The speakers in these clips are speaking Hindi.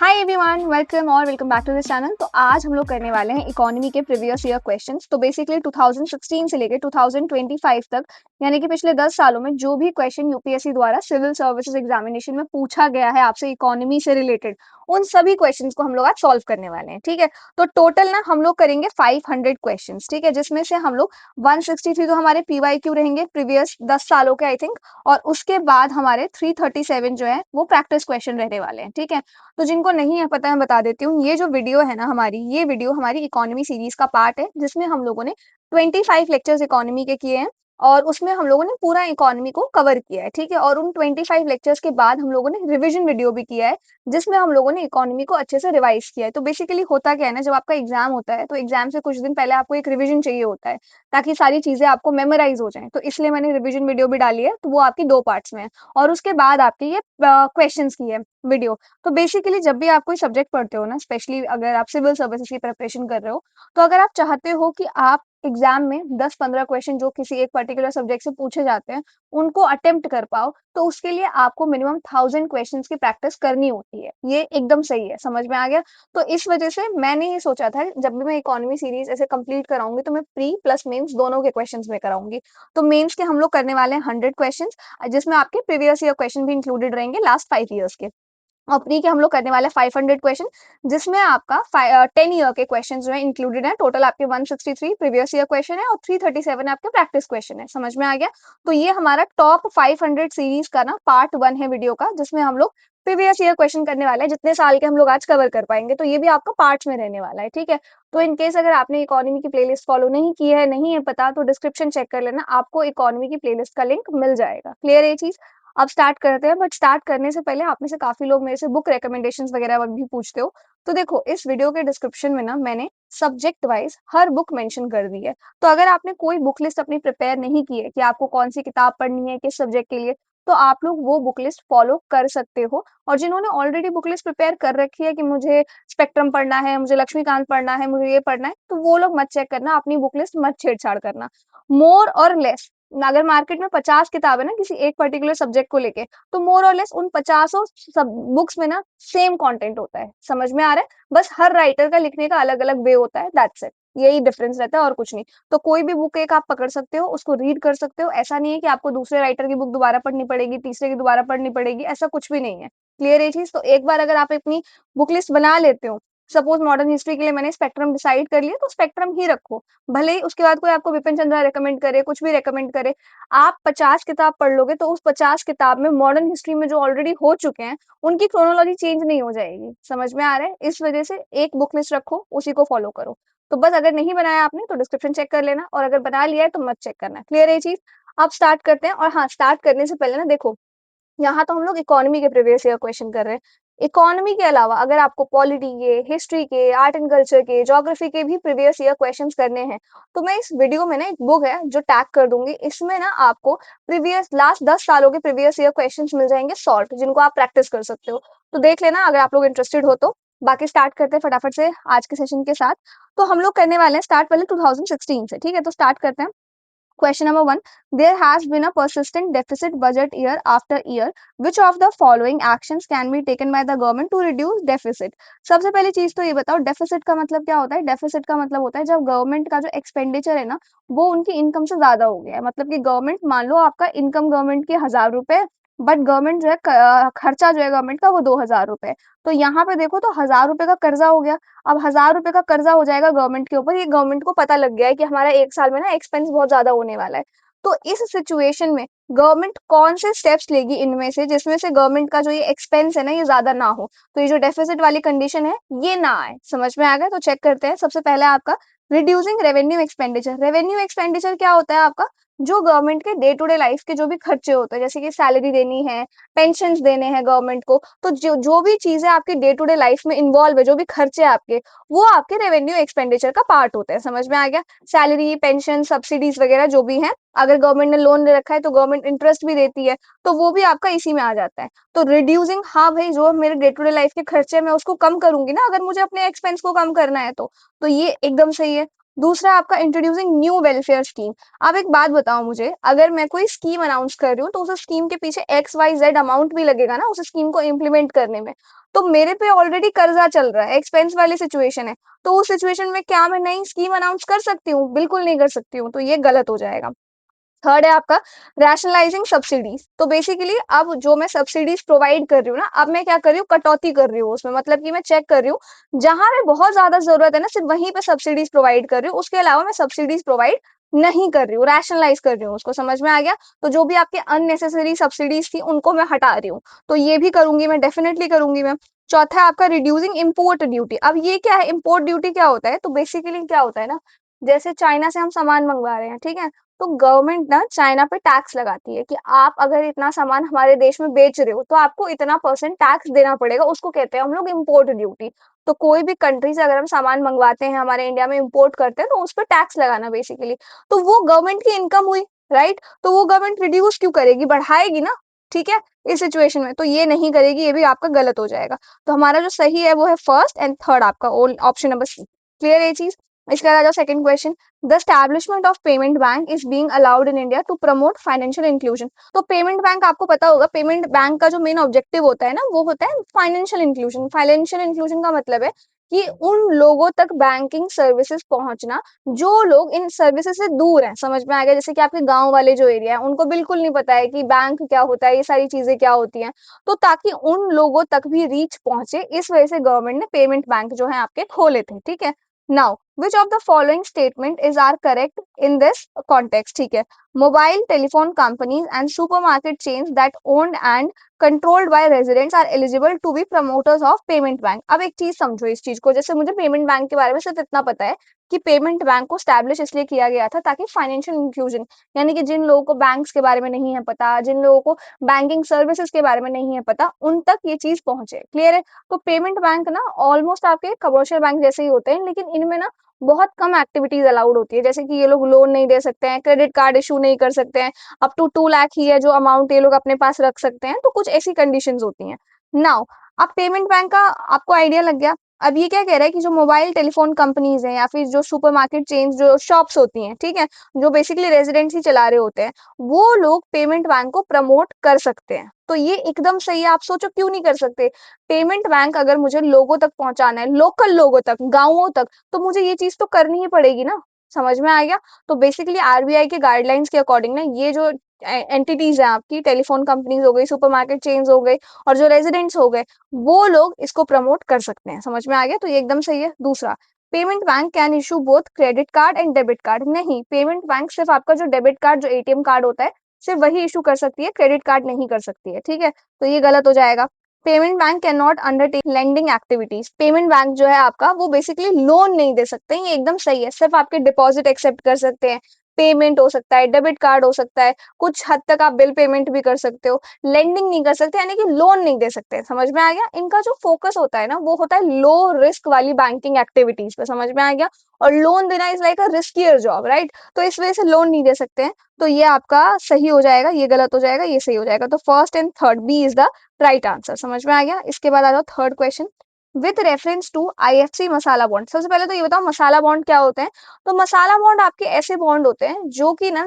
Hi everyone, welcome back to this channel. तो आज हम लोग करने वाले हैं इकोनॉमी के प्रीवियस ईयर क्वेश्चंस। तो बेसिकली 2016 से लेकर 2025 तक, यानी कि पिछले 10 सालों में जो भी क्वेश्चन यूपीएससी द्वारा सिविल सर्विसेज एग्जामिनेशन में पूछा गया है आपसे इकोनॉमी से रिलेटेड, उन सभी क्वेश्चंस को हम लोग आज सॉल्व करने वाले हैं। ठीक है, तो टोटल ना हम लोग करेंगे 500 क्वेश्चंस। ठीक है, जिसमें से हम लोग 163 तो हमारे पीवाईक्यू रहेंगे प्रीवियस 10 सालों के आई थिंक, और उसके बाद हमारे 337 जो है वो प्रैक्टिस क्वेश्चन रहने वाले हैं। ठीक है, तो जिनको नहीं है पता, मैं बता देती हूँ। ये जो वीडियो है ना हमारी, ये वीडियो हमारी इकोनॉमी सीरीज का पार्ट है, जिसमें हम लोगों ने 25 लेक्चर्स इकोनॉमी के किए हैं और उसमें हम लोगों ने पूरा इकोनॉमी को कवर किया है। ठीक है, और उन 25 लेक्चर्स के बाद हम लोगों ने रिवीजन वीडियो भी किया है, जिसमें हम लोगों ने इकोनॉमी को अच्छे से रिवाइज किया है। तो बेसिकली होता क्या है ना, जब आपका एग्जाम होता है तो एग्जाम से कुछ दिन पहले आपको एक रिवीजन चाहिए होता है, ताकि सारी चीजें आपको मेमोराइज हो जाए। तो इसलिए मैंने रिवीजन वीडियो भी डाली है, तो वो आपकी 2 पार्ट्स में है। और उसके बाद आपकी ये क्वेश्चन की है वीडियो। तो बेसिकली जब भी आप कोई सब्जेक्ट पढ़ते हो ना, स्पेशली अगर आप सिविल सर्विसेज की प्रिपरेशन कर रहे हो, तो अगर आप चाहते हो कि आप एग्जाम में 10-15 क्वेश्चन जो किसी एक पर्टिकुलर सब्जेक्ट से पूछे जाते हैं उनको अटेम्प्ट कर पाओ, तो उसके लिए आपको मिनिमम 1000 क्वेश्चंस की प्रैक्टिस करनी होती है। ये एकदम सही है, समझ में आ गया। तो इस वजह से मैंने ये सोचा था, जब भी मैं इकोनॉमी सीरीज ऐसे कंप्लीट कराऊंगी तो मैं प्री प्लस मेंस दोनों के क्वेश्चंस में कराऊंगी। तो मेंस के हम लोग करने वाले हैं 100 क्वेश्चंस, जिसमें आपके प्रीवियस ईयर क्वेश्चन भी इंक्लूडेड रहेंगे लास्ट 5 ईयर्स के। और प्री के हम लोग करने वाले हैं 500 क्वेश्चन, जिसमें आपका 10 ईयर के क्वेश्चन जो है इंक्लूडेड है। टोटल आपके 163 प्रीवियस ईयर क्वेश्चन है और 337 आपके प्रैक्टिस क्वेश्चन है। समझ में आ गया। तो ये हमारा टॉप 500 सीरीज का ना पार्ट 1 है वीडियो का, जिसमें हम लोग प्रीवियस ईयर क्वेश्चन करने वाले हैं, जितने साल के हम लोग आज कवर कर पाएंगे। तो ये भी आपका पार्ट्स में रहने वाला है। ठीक है, तो इन केस अगर आपने इकोनॉमी की प्लेलिस्ट फॉलो नहीं की है, नहीं है पता, तो डिस्क्रिप्शन चेक कर लेना, आपको इकोनॉमी की प्लेलिस्ट का लिंक मिल जाएगा। क्लियर है ये चीज। अब स्टार्ट करते हैं, बट स्टार्ट करने से पहले आप में से काफी लोग मेरे से बुक रिकमेंडेशंस वगैरह भी पूछते हो। तो देखो, इस वीडियो के डिस्क्रिप्शन में ना मैंने सब्जेक्ट वाइज हर बुक मेंशन कर दी है। तो अगर आपने कोई बुक लिस्ट अपनी प्रिपेयर नहीं की है कि आपको कौन सी किताब पढ़नी है किस सब्जेक्ट के लिए, तो आप लोग वो बुक लिस्ट फॉलो कर सकते हो। और जिन्होंने ऑलरेडी बुक लिस्ट प्रिपेयर कर रखी है कि मुझे स्पेक्ट्रम पढ़ना है, मुझे लक्ष्मीकांत पढ़ना है, मुझे ये पढ़ना है, तो वो लोग मत चेक करना, अपनी बुक लिस्ट मत छेड़छाड़ करना। मोर और लेस, अगर मार्केट में 50 किताब है ना किसी एक पर्टिकुलर सब्जेक्ट को लेके, तो मोर और लेस उन 50 सब बुक्स में ना सेम कंटेंट होता है। समझ में आ रहा है। बस हर राइटर का लिखने का अलग अलग वे होता है, दैट्स इट। यही डिफरेंस रहता है और कुछ नहीं। तो कोई भी बुक एक आप पकड़ सकते हो, उसको रीड कर सकते हो। ऐसा नहीं है कि आपको दूसरे राइटर की बुक दोबारा पढ़नी पड़ेगी, तीसरे की दोबारा पढ़नी पड़ेगी, ऐसा कुछ भी नहीं है। क्लियर है चीज। तो एक बार अगर आप अपनी बुक लिस्ट बना लेते हो, सपोज मॉडर्न हिस्ट्री के लिए मैंने स्पेक्ट्रम डिसाइड कर लिया, तो स्पेक्ट्रम ही रखो। भले ही उसके बाद कोई आपको विपिन चंद्रा रेकमेंड करे, कुछ भी रेकमेंड करे, आप 50 किताब पढ़ लोगे तो उस 50 किताब में मॉडर्न हिस्ट्री में जो ऑलरेडी हो चुके हैं उनकी क्रोनोलॉजी चेंज नहीं हो जाएगी। समझ में आ रहा है। इस वजह से एक बुक लिस्ट रखो, उसी को फॉलो करो। तो बस, अगर नहीं बनाया आपने तो डिस्क्रिप्शन चेक कर लेना, और अगर बना लिया है तो मत चेक करना। क्लियर है ये चीज। अब स्टार्ट करते हैं। और हाँ, स्टार्ट करने से पहले ना देखो, यहाँ तो हम लोग इकोनॉमी के प्रीवियस ईयर क्वेश्चन कर रहे हैं। इकोनॉमी के अलावा अगर आपको पॉलिटी के, हिस्ट्री के, आर्ट एंड कल्चर के, ज्योग्राफी के भी प्रीवियस ईयर क्वेश्चंस करने हैं, तो मैं इस वीडियो में ना एक बुक है जो टैग कर दूंगी, इसमें ना आपको प्रीवियस लास्ट 10 सालों के प्रीवियस ईयर क्वेश्चंस मिल जाएंगे सॉल्व, जिनको आप प्रैक्टिस कर सकते हो। तो देख लेना अगर आप लोग इंटरेस्टेड हो तो। बाकी स्टार्ट करते हैं फटाफट से आज के सेशन के साथ। तो हम लोग करने वाले हैं स्टार्ट पहले 2016 से। ठीक है, तो स्टार्ट करते हैं। Question number one, there has been a persistent deficit budget year after year. Which of the following actions can be taken by the government to reduce deficit? सबसे पहली चीज तो ये बताओ, डेफिसिट का मतलब क्या होता है। डेफिसिट का मतलब होता है जब गवर्नमेंट का जो एक्सपेंडिचर है ना, वो उनकी इनकम से ज्यादा हो गया है। मतलब कि गवर्नमेंट, मान लो आपका इनकम गवर्नमेंट की 1000 रुपए, बट गवर्नमेंट जो है खर्चा जो है गवर्नमेंट का वो 2000 रुपए। तो यहाँ पे देखो, तो 1000 रुपए का कर्जा हो गया। अब 1000 रुपए का कर्जा हो जाएगा गवर्नमेंट के ऊपर, ये गवर्नमेंट को पता लग गया है कि हमारा एक साल में ना एक्सपेंस बहुत ज्यादा होने वाला है। तो इस सिचुएशन में गवर्नमेंट कौन से स्टेप्स लेगी इनमें से, जिसमें से गवर्नमेंट का जो ये एक्सपेंस है ना ये ज्यादा ना हो, तो ये जो डेफिसिट वाली कंडीशन है ये ना आए। समझ में आ गया। तो चेक करते हैं। सबसे पहले आपका reducing revenue expenditure. Revenue expenditure क्या होता है आपका, जो गवर्नमेंट के डे टू डे लाइफ के जो भी खर्चे होते हैं, जैसे कि सैलरी देनी है, पेंशन देने हैं गवर्नमेंट को, तो जो जो भी चीजें आपकी डे टू डे लाइफ में इन्वॉल्व है, जो भी खर्चे आपके, वो आपके रेवेन्यू एक्सपेंडिचर का पार्ट होते हैं। समझ में आ गया। सैलरी, पेंशन, सब्सिडीज वगैरह जो भी है, अगर गवर्नमेंट ने लोन ले रखा है तो गवर्नमेंट इंटरेस्ट भी देती है, तो वो भी आपका इसी में आ जाता है। तो रिड्यूसिंग, हाँ भाई, जो मेरे डे टू डे लाइफ के खर्चे मैं उसको कम करूंगी ना, अगर मुझे अपने एक्सपेंस को कम करना है तो ये एकदम सही है। दूसरा आपका इंट्रोड्यूसिंग न्यू वेलफेयर स्कीम। अब एक बात बताओ मुझे, अगर मैं कोई स्कीम अनाउंस कर रही हूँ तो उस स्कीम के पीछे XYZ अमाउंट भी लगेगा ना उस स्कीम को इम्प्लीमेंट करने में। तो मेरे पे ऑलरेडी कर्जा चल रहा है, एक्सपेंस वाली सिचुएशन है, तो उस सिचुएशन में क्या मैं नई स्कीम अनाउंस कर सकती हूँ? बिल्कुल नहीं कर सकती हूँ, तो ये गलत हो जाएगा। थर्ड है आपका रैशनलाइजिंग सब्सिडीज। तो बेसिकली अब जो मैं सब्सिडीज प्रोवाइड कर रही हूँ ना, अब मैं क्या कर रही हूँ, कटौती कर रही हूँ उसमें। मतलब कि मैं चेक कर रही हूँ जहां में बहुत ज्यादा जरूरत है ना, सिर्फ वहीं पे सब्सिडीज प्रोवाइड कर रही हूँ, उसके अलावा मैं सब्सिडीज प्रोवाइड नहीं कर रही हूँ, रैशनलाइज कर रही हूँ उसको। समझ में आ गया? तो जो भी आपके अननेसेसरी सब्सिडीज थी उनको मैं हटा रही हूँ, तो ये भी करूंगी मैं, डेफिनेटली करूंगी मैं। चौथा है आपका रिड्यूसिंग इम्पोर्ट ड्यूटी। अब ये क्या है, इम्पोर्ट ड्यूटी क्या होता है? तो बेसिकली क्या होता है ना, जैसे चाइना से हम सामान मंगवा रहे हैं, ठीक है, तो गवर्नमेंट ना चाइना पे टैक्स लगाती है कि आप अगर इतना सामान हमारे देश में बेच रहे हो तो आपको इतना परसेंट टैक्स देना पड़ेगा, उसको कहते हैं हम लोग इम्पोर्ट ड्यूटी। तो कोई भी कंट्री से अगर हम सामान मंगवाते हैं, हमारे इंडिया में इम्पोर्ट करते हैं, तो उस पर टैक्स लगाना बेसिकली, तो वो गवर्नमेंट की इनकम हुई, राइट? तो वो गवर्नमेंट रिड्यूस क्यों करेगी, बढ़ाएगी ना, ठीक है, इस सिचुएशन में तो ये नहीं करेगी, ये भी आपका गलत हो जाएगा। तो हमारा जो सही है वो है फर्स्ट एंड थर्ड, आपका ऑप्शन नंबर सी। क्लियर है ये चीज? इसके बाद आ जाओ second question. The establishment of payment bank is being allowed in India to promote financial inclusion। तो पेमेंट बैंक आपको पता होगा, पेमेंट बैंक का जो मेन ऑब्जेक्टिव होता है ना, वो होता है फाइनेंशियल इंक्लूजन। फाइनेंशियल इंक्लूजन का मतलब है कि उन लोगों तक बैंकिंग सर्विसेज पहुंचना जो लोग इन सर्विसेज से दूर हैं। समझ में आ गया? जैसे कि आपके गांव वाले जो एरिया है उनको बिल्कुल नहीं पता है कि बैंक क्या होता है, ये सारी चीजें क्या होती हैं, तो ताकि उन लोगों तक भी रीच पहुंचे, इस वजह से गवर्नमेंट ने पेमेंट बैंक जो है आपके खोले थे, ठीक है। Now which of the following statement is are correct in this context? ठीक है, mobile telephone companies and supermarket chains that owned and controlled by residents are eligible to be promoters of payment bank। अब एक चीज समझो इस चीज को, जैसे मुझे पेमेंट बैंक के बारे में सिर्फ इतना पता है कि पेमेंट बैंक को स्टैब्लिश इसलिए किया गया था ताकि फाइनेंशियल इंक्लूजन, यानी कि जिन लोगों को बैंक्स के बारे में नहीं है पता, जिन लोगों को बैंकिंग सर्विसेज के बारे में नहीं है पता, उन तक ये चीज पहुंचे। क्लियर है? तो पेमेंट बैंक ना ऑलमोस्ट आपके कमर्शियल बैंक जैसे ही होते हैं, लेकिन इनमें ना बहुत कम एक्टिविटीज अलाउड होती है, जैसे कि ये लोग लोन नहीं दे सकते हैं, क्रेडिट कार्ड इशू नहीं कर सकते हैं, अप टू 2 लाख ही है जो अमाउंट ये लोग अपने पास रख सकते हैं, तो कुछ ऐसी कंडीशंस होती हैं। नाउ अब पेमेंट बैंक का आपको आइडिया लग गया। अब ये क्या कह रहा है कि जो मोबाइल टेलीफोन कंपनीज हैं या फिर जो सुपरमार्केट चेन्स, जो शॉप्स होती हैं, ठीक है, जो बेसिकली रेजिडेंट्स ही चला रहे होते हैं, वो लोग पेमेंट बैंक को प्रमोट कर सकते हैं। तो ये एकदम सही है। आप सोचो क्यों नहीं कर सकते? पेमेंट बैंक अगर मुझे लोगों तक पहुंचाना है, लोकल लोगों तक, गांवों तक, तो मुझे ये चीज तो करनी ही पड़ेगी ना। समझ में आ गया? तो बेसिकली आरबीआई के गाइडलाइंस के अकॉर्डिंग ना, ये जो एंटिटीज है आपकी, टेलीफोन कंपनीज हो गई, सुपरमार्केट चेन्स हो गई, और जो रेजिडेंट्स हो गए, वो लोग इसको प्रमोट कर सकते हैं। समझ में आ गया? तो ये एकदम सही है। दूसरा, payment bank can issue both credit card and debit card. नहीं, पेमेंट बैंक सिर्फ आपका जो डेबिट कार्ड, जो एटीएम कार्ड होता है, सिर्फ वही इशू कर सकती है, क्रेडिट कार्ड नहीं कर सकती है, ठीक है। तो ये गलत हो जाएगा। Payment bank can not undertake lending activities. Payment bank जो है आपका, वो बेसिकली लोन नहीं दे सकते, ये एकदम सही है। सिर्फ आपके डिपॉजिट एक्सेप्ट कर सकते हैं, पेमेंट हो सकता है, डेबिट कार्ड हो सकता है, कुछ हद तक आप बिल पेमेंट भी कर सकते हो, लेंडिंग नहीं कर सकते, यानी कि लोन नहीं दे सकते। समझ में आ गया? इनका जो फोकस होता है ना, वो होता है लो रिस्क वाली बैंकिंग एक्टिविटीज पे। समझ में आ गया? और लोन देना is like a riskier job, right? तो इस वजह से लोन नहीं दे सकते हैं। तो ये आपका सही हो जाएगा, ये गलत हो जाएगा, ये सही हो जाएगा। तो first and third, B is the right answer. समझ में आ गया? इसके बाद आ जाओ third question. With reference to IFC masala bond. सबसे पहले तो ये बताओ मसाला बॉन्ड क्या होते हैं? तो मसाला बॉन्ड आपके ऐसे बॉन्ड होते हैं जो कि ना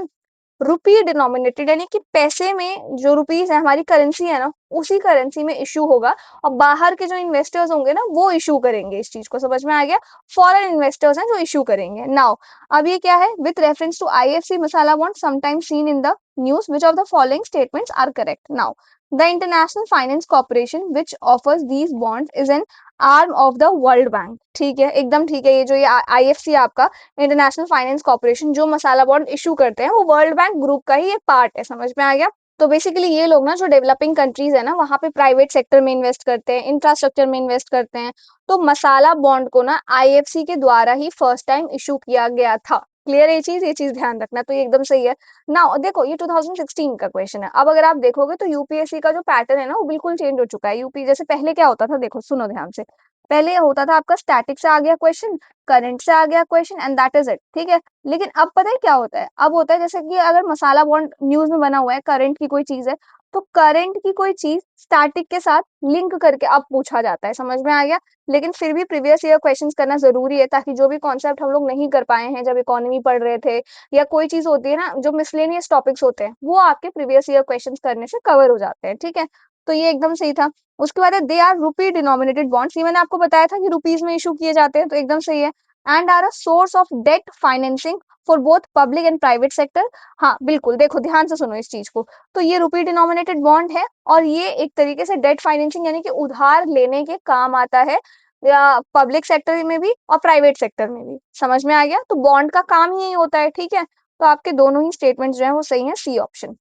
रुपी डिनोमिनेटेड, यानी कि पैसे में जो रुपीज है, हमारी करेंसी है ना, उसी करेंसी में इश्यू होगा, और बाहर के जो इन्वेस्टर्स होंगे ना, वो इश्यू करेंगे इस चीज को। समझ में आ गया? फॉरेन इन्वेस्टर्स हैं जो इश्यू करेंगे। नाउ अब ये क्या है? With reference to IFC masala bond sometimes seen in the news, which of the following statements are correct? Now the International Finance Corporation which offers these bonds is an arm of the World Bank. ठीक है, एकदम ठीक है। ये जो ये आईएफसी आपका, इंटरनेशनल फाइनेंस कॉर्पोरेशन, जो मसाला बॉन्ड इशू करते हैं, वो वर्ल्ड बैंक ग्रुप का ही एक पार्ट है। समझ में आ गया? तो बेसिकली ये लोग ना, जो डेवलपिंग कंट्रीज है ना, वहां पे प्राइवेट सेक्टर में इन्वेस्ट करते हैं, इंफ्रास्ट्रक्चर में इन्वेस्ट करते हैं। तो मसाला बॉन्ड को ना आईएफसी के द्वारा ही फर्स्ट टाइम इशू किया गया था। क्लियर है ये चीज ध्यान रखना। तो ये एकदम सही है ना। देखो ये 2016 का क्वेश्चन है। अब अगर आप देखोगे तो यूपीएससी का जो पैटर्न है ना, वो बिल्कुल चेंज हो चुका है। यूपी जैसे पहले क्या होता था, देखो सुनो ध्यान से। पहले होता था आपका स्टैटिक से आ गया क्वेश्चन, करंट से आ गया question, and that is it, ठीक है। लेकिन अब पता है क्या होता है? अब होता है जैसे कि अगर मसाला बॉन्ड न्यूज में बना हुआ है, करंट की कोई चीज है, तो करंट की कोई चीज स्टैटिक के साथ लिंक करके अब पूछा जाता है, समझ में आ गया। लेकिन फिर भी प्रीवियस ईयर क्वेश्चंस करना जरूरी है, ताकि जो भी कॉन्सेप्ट हम लोग नहीं कर पाए हैं जब इकोनॉमी पढ़ रहे थे, या कोई चीज होती है ना जो मिसलेनियस टॉपिक्स होते हैं, वो आपके प्रीवियस ईयर क्वेश्चंस करने से कवर हो जाते हैं, ठीक है। तो ये एकदम सही था। उसके बाद है they are rupee denominated bonds, ये मैंने आपको बताया था कि रुपीज में इशू किए जाते हैं, तो एकदम सही है। And are a source of debt financing for both public and private sector. हाँ बिल्कुल, देखो ध्यान से सुनो इस चीज को। तो ये रुपी डिनोमिनेटेड बॉन्ड है, और ये एक तरीके से डेट फाइनेंसिंग यानी कि उधार लेने के काम आता है, या पब्लिक सेक्टर में भी और प्राइवेट सेक्टर में भी, समझ में आ गया। तो बॉन्ड का काम ही यही होता है, ठीक है। तो आपके दोनों ही स्टेटमेंट जो है वो सही है, C option.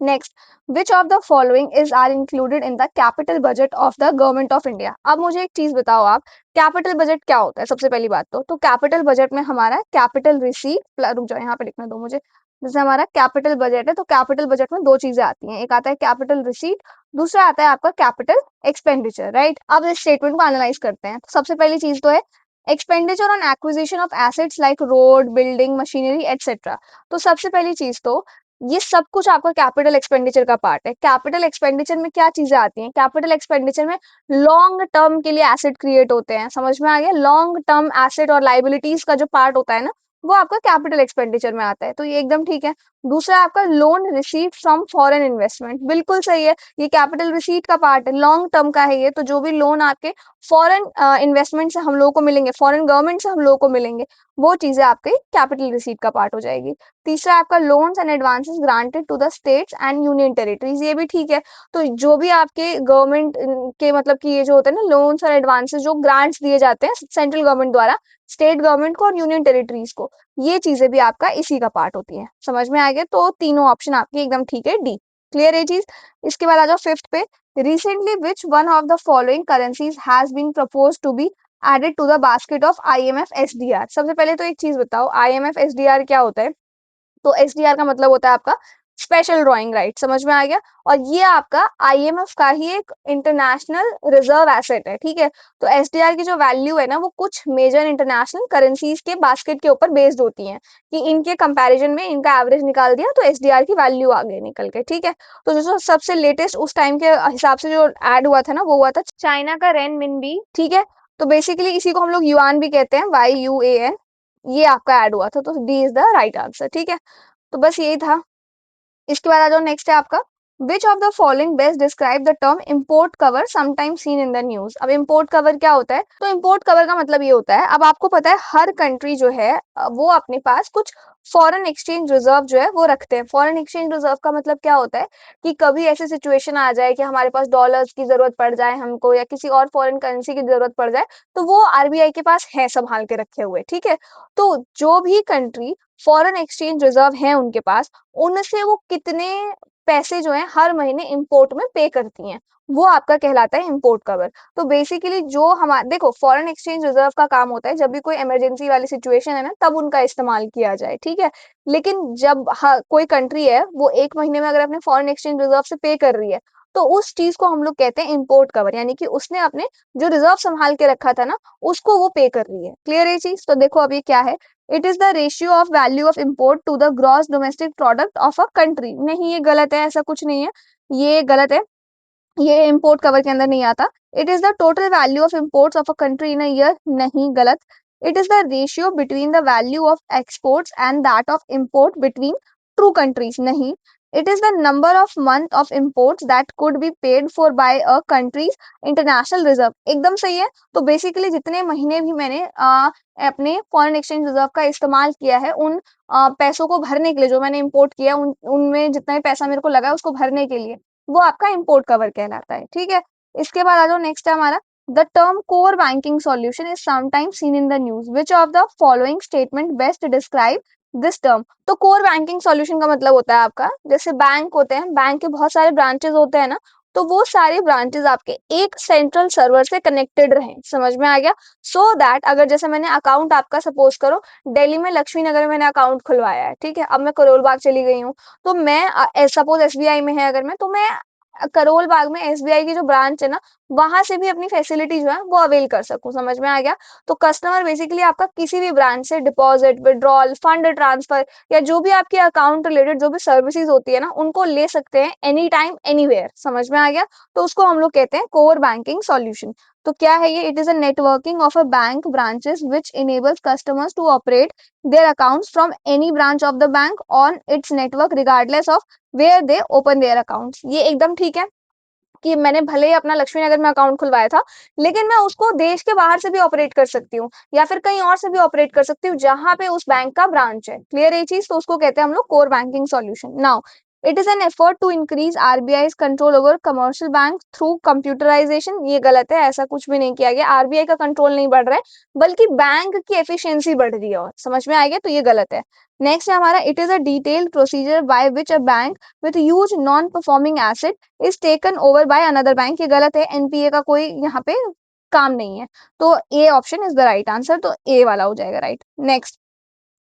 Next, which of the following is are included in the capital budget of the government of India. अब मुझे एक चीज बताओ आप, कैपिटल बजट क्या होता है। सबसे पहली बात तो कैपिटल बजट में हमारा कैपिटल रिसीट, रुक जाओ यहाँ पे लिखना दो मुझे। जैसे हमारा कैपिटल बजट है, तो कैपिटल बजट में दो चीजें आती हैं, एक आता है कैपिटल रिसीट, दूसरा आता है आपका कैपिटल एक्सपेंडिचर, राइट। अब इस स्टेटमेंट को एनालाइज करते हैं। तो सबसे पहली चीज तो है expenditure on acquisition of assets like road, building, machinery etcetera. तो सबसे पहली चीज तो ये सब कुछ आपका कैपिटल एक्सपेंडिचर का पार्ट है। कैपिटल एक्सपेंडिचर में क्या चीजें आती हैं, कैपिटल एक्सपेंडिचर में लॉन्ग टर्म के लिए एसेट क्रिएट होते हैं, समझ में आ गया। लॉन्ग टर्म एसेट और लाइबिलिटीज का जो पार्ट होता है ना, वो आपका कैपिटल एक्सपेंडिचर में आता है, तो ये एकदम ठीक है। दूसरा आपका loan receipt from foreign investment, बिल्कुल सही है, ये कैपिटल रिसीट का पार्ट है, लॉन्ग टर्म का है ये। तो जो भी लोन आपके फॉरेन इन्वेस्टमेंट से हम लोगों को मिलेंगे, फॉरेन गवर्नमेंट से हम लोगों को मिलेंगे, वो चीजें आपके कैपिटल रिसीट का पार्ट हो जाएगी। तीसरा आपका loans and advances granted to the states and union territories, ये भी ठीक है। तो जो भी आपके गवर्नमेंट के मतलब कि ये जो होते हैं ना लोन्स और एडवांसेस जो ग्रांट्स दिए जाते हैं सेंट्रल गवर्नमेंट द्वारा स्टेट गवर्नमेंट को और यूनियन टेरिटरीज को, ये चीजें भी आपका इसी का पार्ट होती है, समझ में आ गया। तो तीनों ऑप्शन आपके एकदम ठीक है, डी। क्लियर है चीज। इसके बाद आ जाओ फिफ्थ पे, recently which one of the following currencies has been propose to be added to the basket of IMF SDR. सबसे पहले तो एक चीज बताओ, आईएमएफ एसडीआर क्या होता है। तो एसडीआर का मतलब होता है आपका स्पेशल ड्राइंग राइट, समझ में आ गया। और ये आपका आईएमएफ का ही एक इंटरनेशनल रिजर्व एसेट है, ठीक है। तो एसडीआर की जो वैल्यू है ना, वो कुछ मेजर इंटरनेशनल करेंसीज के बास्केट के ऊपर बेस्ड होती है, कि इनके कंपैरिजन में इनका एवरेज निकाल दिया तो एसडीआर की वैल्यू आ गई निकल के, ठीक है। तो जो सबसे लेटेस्ट उस टाइम के हिसाब से जो ऐड हुआ था ना, वो हुआ था चाइना का रेन मिनबी, ठीक है। तो बेसिकली इसी को हम लोग युआन भी कहते हैं, YUAN। ये आपका ऐड हुआ था, तो D is the right answer, ठीक है। तो बस यही था। इसके बाद आ जाओ, नेक्स्ट है आपका which of the following best describe the term import cover sometime scene in the news. अब इम्पोर्ट कवर क्या होता है, तो इम्पोर्ट कवर का मतलब ये होता है, अब आपको पता है हर कंट्री जो है वो अपने पास कुछ फॉरेन एक्सचेंज रिजर्व जो है वो रखते हैं। फॉरेन एक्सचेंज रिजर्व का मतलब क्या होता है कि कभी ऐसी सिचुएशन आ जाए कि हमारे पास डॉलर्स की जरूरत पड़ जाए हमको, या किसी और फॉरेन करेंसी की जरूरत पड़ जाए, तो वो आरबीआई के पास है संभाल के रखे हुए, ठीक है। तो जो भी कंट्री फॉरेन एक्सचेंज रिजर्व है उनके पास, उनसे वो कितने पैसे जो है हर महीने इंपोर्ट में पे करती हैं, वो आपका कहलाता है इंपोर्ट कवर। तो बेसिकली जो हमारे देखो फॉरेन एक्सचेंज रिजर्व का काम होता है जब भी कोई इमरजेंसी वाली सिचुएशन है ना, तब उनका इस्तेमाल किया जाए, ठीक है। लेकिन जब कोई कंट्री है वो एक महीने में अगर अपने फॉरेन एक्सचेंज रिजर्व से पे कर रही है, तो उस चीज को हम लोग कहते हैं इंपोर्ट कवर, यानी कि उसने अपने जो रिजर्व संभाल के रखा था ना, उसको वो पे कर रही है। क्लियर है चीज। तो देखो अब ये क्या है, it is the ratio of value of import to the gross domestic product of a country. नहीं ये गलत है, ऐसा कुछ नहीं है, ये गलत है, ये इम्पोर्ट कवर के अंदर नहीं आता। It is the total value of imports of a country in a year, नहीं गलत। It is the ratio between the value of exports and that of import between two countries, नहीं। It is the number of month of imports that could be paid for by a countries international reserve, एकदम सही है। तो बेसिकली जितने महीने भी मैंने अपने फॉरेन एक्सचेंज रिजर्व का इस्तेमाल किया है, उन पैसों को भरने के लिए, जो मैंने इम्पोर्ट किया उनमें जितना भी पैसा मेरे को लगा उसको भरने के लिए, वो आपका इम्पोर्ट कवर कहलाता है, ठीक है। इसके बाद आ जाओ, नेक्स्ट है हमारा the term core banking solution is sometimes seen in the news, which of the following statement best describe this term. तो कोर बैंकिंग सॉल्यूशन का मतलब होता है आपका, जैसे बैंक होते हैं, बैंक के बहुत सारे ब्रांचेस होते हैं ना, तो वो सारे ब्रांचेस आपके एक सेंट्रल सर्वर से कनेक्टेड रहे, समझ में आ गया। सो दैट अगर जैसे मैंने अकाउंट आपका सपोज करो दिल्ली में लक्ष्मी नगर में मैंने अकाउंट खुलवाया है, ठीक है। अब मैं करोल बाग चली गई हूँ, तो मैं सपोज एसबीआई में है अगर मैं, तो मैं करोल बाग में एसबीआई की जो ब्रांच है ना, वहां से भी अपनी फैसिलिटी जो है वो अवेल कर सकूं। समझ में आ गया? तो कस्टमर बेसिकली आपका किसी भी ब्रांच से डिपॉजिट, विड्रॉल, फंड ट्रांसफर या जो भी आपके अकाउंट रिलेटेड जो भी सर्विसेज होती है ना, उनको ले सकते हैं एनी टाइम एनीवेयर। समझ में आ गया? तो उसको हम लोग कहते हैं कोर बैंकिंग सॉल्यूशन। तो क्या है ये? It is a networking of a bank branches which enables customers to operate their accounts from any branch of the bank on its network regardless of where they open their accounts। ये एकदम ठीक है कि मैंने भले ही अपना लक्ष्मी नगर में अकाउंट खुलवाया था, लेकिन मैं उसको देश के बाहर से भी ऑपरेट कर सकती हूँ या फिर कहीं और से भी ऑपरेट कर सकती हूँ जहां पे उस बैंक का ब्रांच है। क्लियर ये चीज? तो उसको कहते हैं हम लोग core banking solution. Now it is an effort to increase RBI control over commercial bank through computerisation. ये गलत है, ऐसा कुछ भी नहीं किया गया। आरबीआई का कंट्रोल नहीं बढ़ रहा है, बल्कि बैंक की एफिशिएंसी बढ़ रही है। और समझ में आ गया? तो ये गलत है। नेक्स्ट है हमारा, it is a detailed procedure by which a bank with huge non performing asset is taken over by another bank. ये गलत है, एनपीए का कोई यहाँ पे काम नहीं है। तो A option is the right answer, तो ए वाला हो जाएगा right. Next,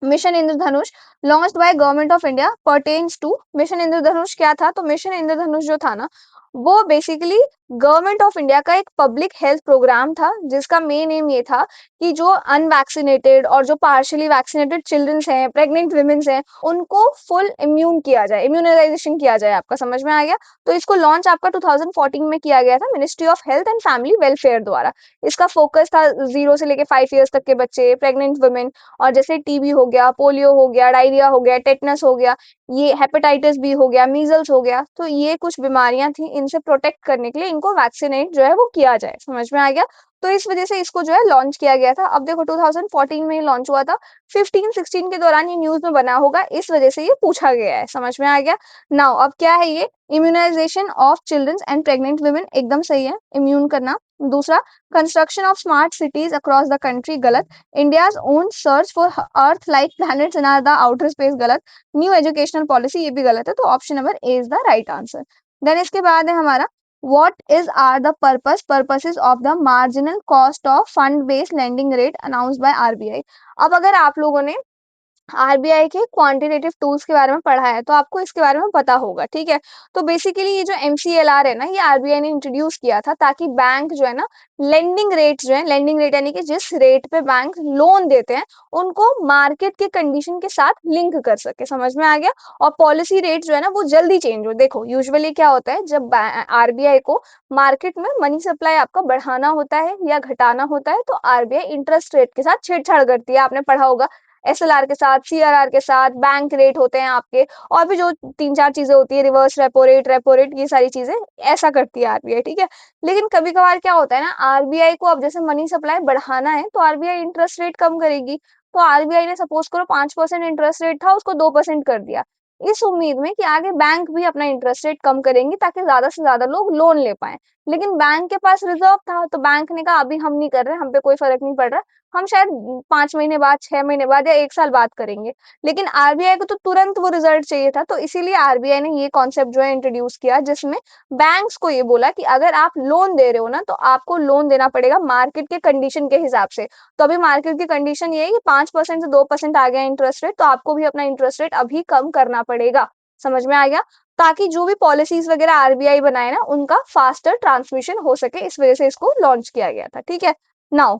mission Indradhanush launched by government of India pertains to. Mission Indradhanush क्या था? तो मिशन इंद्रधनुष जो था ना, वो बेसिकली गवर्नमेंट ऑफ इंडिया का एक पब्लिक हेल्थ प्रोग्राम था, जिसका मेन एम ये था कि जो अनवैक्सीनेटेड और जो पार्शियली वैक्सीनेटेड चिल्ड्रंस हैं, प्रेग्नेंट वुमेन्स हैं, उनको फुल इम्यून किया जाए, इम्यूनाइजेशन किया जाए। आपका समझ में आ गया? तो इसको लॉन्च आपका 2014 में किया गया था ministry of health and family welfare द्वारा। इसका फोकस था 0 से लेके 5 ईयर्स तक के बच्चे, प्रेग्नेंट वुमेन, और जैसे टीबी हो गया, पोलियो हो गया, डायरिया हो गया, टेटनस हो गया, ये हेपेटाइटिस बी हो गया, मीजल्स हो गया। तो ये कुछ बीमारियां थी, इनसे प्रोटेक्ट करने के लिए इनको वैक्सीनेट जो है वो किया जाए। समझ में आ गया? तो इस वजह से इसको जो है लॉन्च किया गया था। अब देखो 2014 में ही लॉन्च हुआ था, 15-16 के दौरान ये न्यूज में बना होगा, इस वजह से ये पूछा गया है। समझ में आ गया? नाउ अब क्या है ये? Immunization of children and pregnant women, एकदम सही है, इम्यून करना। दूसरा, construction of smart cities across the country, गलत। India's own search for earth like planets in the outer space, गलत। न्यू एजुकेशनल पॉलिसी, ये भी गलत है। तो option number A is the right answer. Then इसके बाद है हमारा, what is are the purposes of the marginal cost of fund based lending rate announced by RBI। अब अगर आप लोगों ने आरबीआई के क्वांटिटेटिव टूल्स के बारे में पढ़ा है, तो आपको इसके बारे में पता होगा। ठीक है? तो बेसिकली ये जो एमसीएलआर है ना, ये आरबीआई ने इंट्रोड्यूस किया था ताकि बैंक जो है ना, लेंडिंग रेट जो है, लेंडिंग रेट यानी कि जिस रेट पे बैंक लोन देते हैं, उनको मार्केट के कंडीशन के साथ लिंक कर सके। समझ में आ गया? और पॉलिसी रेट जो है ना, वो जल्दी चेंज हो। देखो यूजुअली क्या होता है, जब आरबीआई को मार्केट में मनी सप्लाई आपका बढ़ाना होता है या घटाना होता है, तो आरबीआई इंटरेस्ट रेट के साथ छेड़छाड़ करती है। आपने पढ़ा होगा, एसएलआर के साथ, सीआरआर के साथ, बैंक रेट होते हैं आपके, और भी जो 3-4 चीजें होती है, रिवर्स रेपो रेट, ये सारी चीजें ऐसा करती है आरबीआई। ठीक है? लेकिन कभी कभार क्या होता है ना, आरबीआई को अब जैसे मनी सप्लाई बढ़ाना है, तो आरबीआई इंटरेस्ट रेट कम करेगी। तो आरबीआई ने सपोज करो 5% इंटरेस्ट रेट था, उसको 2% कर दिया, इस उम्मीद में कि आगे बैंक भी अपना इंटरेस्ट रेट कम करेंगे ताकि ज्यादा से ज्यादा लोग लोन ले पाए। लेकिन बैंक के पास रिजर्व था, तो बैंक ने कहा अभी हम नहीं कर रहे, हम पे कोई फर्क नहीं पड़ रहा, हम शायद 5 महीने बाद, 6 महीने बाद या 1 साल बाद करेंगे। लेकिन आरबीआई को तो तुरंत वो रिजल्ट चाहिए था, तो इसीलिए आरबीआई ने ये कॉन्सेप्ट जो है इंट्रोड्यूस किया, जिसमें बैंक्स को ये बोला कि अगर आप लोन दे रहे हो ना, तो आपको लोन देना पड़ेगा मार्केट के कंडीशन के हिसाब से। तो अभी मार्केट की कंडीशन ये है कि 5% से 2% आ गया इंटरेस्ट रेट, तो आपको भी अपना इंटरेस्ट रेट अभी कम करना पड़ेगा। समझ में आ गया? ताकि जो भी पॉलिसीज वगैरह आरबीआई बनाए ना, उनका फास्टर ट्रांसमिशन हो सके, इस वजह से इसको लॉन्च किया गया था। ठीक है? Now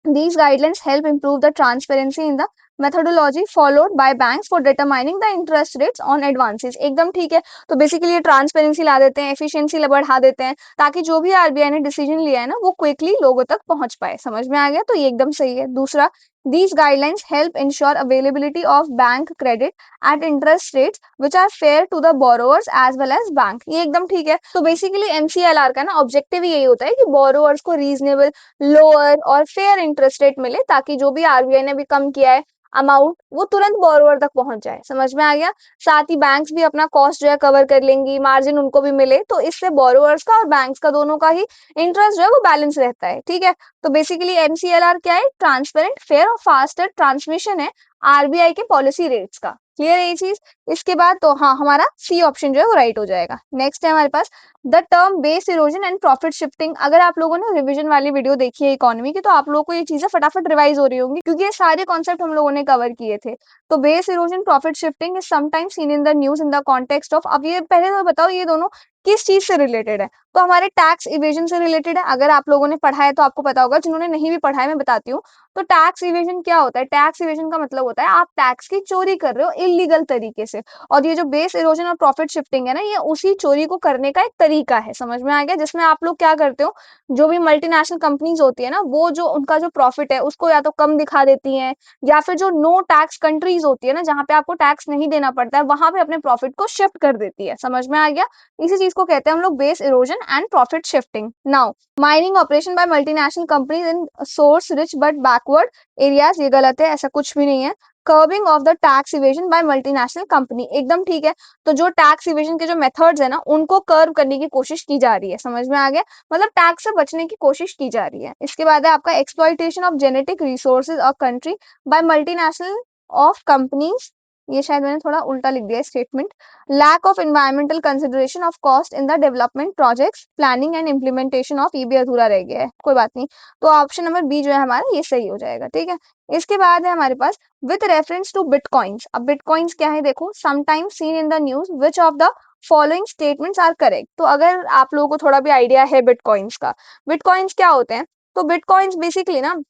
these guidelines help improve the transparency in the methodology followed by banks for determining the interest rates on advances। एकदम ठीक है। तो बेसिकली ये ट्रांसपेरेंसी ला देते हैं, एफिशिएंसी बढ़ा देते हैं, ताकि जो भी आरबीआई ने डिसीजन लिया है ना, वो क्विकली लोगों तक पहुंच पाए। समझ में आ गया? तो ये एकदम सही है। दूसरा, these guidelines help ensure availability of bank credit at interest rates which are fair to the borrowers as well as bank। ये एकदम ठीक है। तो बेसिकली एमसीएलआर का ना ऑब्जेक्टिव यही होता है कि बोरोअर्स को रीजनेबल, लोअर और फेयर इंटरेस्ट रेट मिले, ताकि जो भी आरबीआई ने भी कम किया है अमाउंट, वो तुरंत बोरोवर तक पहुंच जाए। समझ में आ गया? साथ ही बैंक्स भी अपना कॉस्ट जो है कवर कर लेंगी, मार्जिन उनको भी मिले, तो इससे बोरोवर्स का और बैंक्स का दोनों का ही इंटरेस्ट जो है वो बैलेंस रहता है। ठीक है? तो बेसिकली एमसीएलआर क्या है? ट्रांसपेरेंट, फेयर और फास्टर ट्रांसमिशन है आरबीआई के पॉलिसी रेट्स का। क्लियर है ये चीज? इसके बाद तो हाँ, हमारा सी ऑप्शन जो है वो राइट हो जाएगा। नेक्स्ट है हमारे पास, the term base erosion and profit shifting. अगर आप लोगों ने रिवीजन वाली वीडियो देखी है इकोनॉमी की, तो आप लोगों को ये चीजें फटाफट रिवाइज हो रही होंगी, क्योंकि ये सारे कॉन्सेप्ट हम लोगों ने कवर किए थे। तो base erosion, profit shifting is sometimes seen in the news in the context of, अब ये पहले तो बताओ, ये दोनों किस चीज से रिलेटेड है? तो हमारे टैक्स इवेजन से रिलेटेड है। अगर आप लोगों ने पढ़ा है तो आपको पता होगा, जिन्होंने नहीं भी पढ़ा है मैं बताती हूँ। तो टैक्स इवेजन क्या होता है? टैक्स इवेजन का मतलब होता है आप टैक्स की चोरी कर रहे हो इलीगल तरीके से। और ये जो बेस इरोजन और प्रॉफिट शिफ्टिंग है ना, ये उसी चोरी को करने का एक तरीका है। समझ में आ गया? जिसमें आप लोग क्या करते हो, जो भी मल्टीनेशनल कंपनीज होती है ना, वो जो उनका जो प्रॉफिट है उसको या तो कम दिखा देती हैं, या फिर जो नो टैक्स कंट्रीज होती है ना, जहाँ पे आपको टैक्स नहीं देना पड़ता है, वहां पे अपने प्रॉफिट को शिफ्ट कर देती है। समझ में आ गया? इसी चीज को कहते हैं हम लोग base erosion and profit shifting. Now mining operation by multinational companies in source rich but backward areas, ये गलत है, ऐसा कुछ भी नहीं है। Curbing of the tax evasion by multinational company, एकदम ठीक है। तो जो टैक्स इवेजन के जो मेथड्स है ना, उनको कर्व करने की कोशिश की जा रही है। समझ में आ गया? मतलब टैक्स से बचने की कोशिश की जा रही है। इसके बाद है आपका exploitation of genetic resources of country by multinational of companies, ये शायद मैंने थोड़ा उल्टा लिख दिया statement. Lack of environmental consideration of cost in the development projects planning and implementation of, ये भी अधूरा रह गया है, कोई बात नहीं। तो ऑप्शन नंबर बी जो है हमारा, ये सही हो जाएगा। ठीक है। इसके बाद है हमारे पास विथ रेफरेंस टू बिटकॉइंस। अब बिटकॉइंस क्या है देखो, sometimes seen in the news which of the following statements are correct. तो अगर आप लोगों को थोड़ा भी आइडिया है बिटकॉइंस का, बिटकॉइंस क्या होते हैं? तो बिटकॉइंस बेसिकली ना,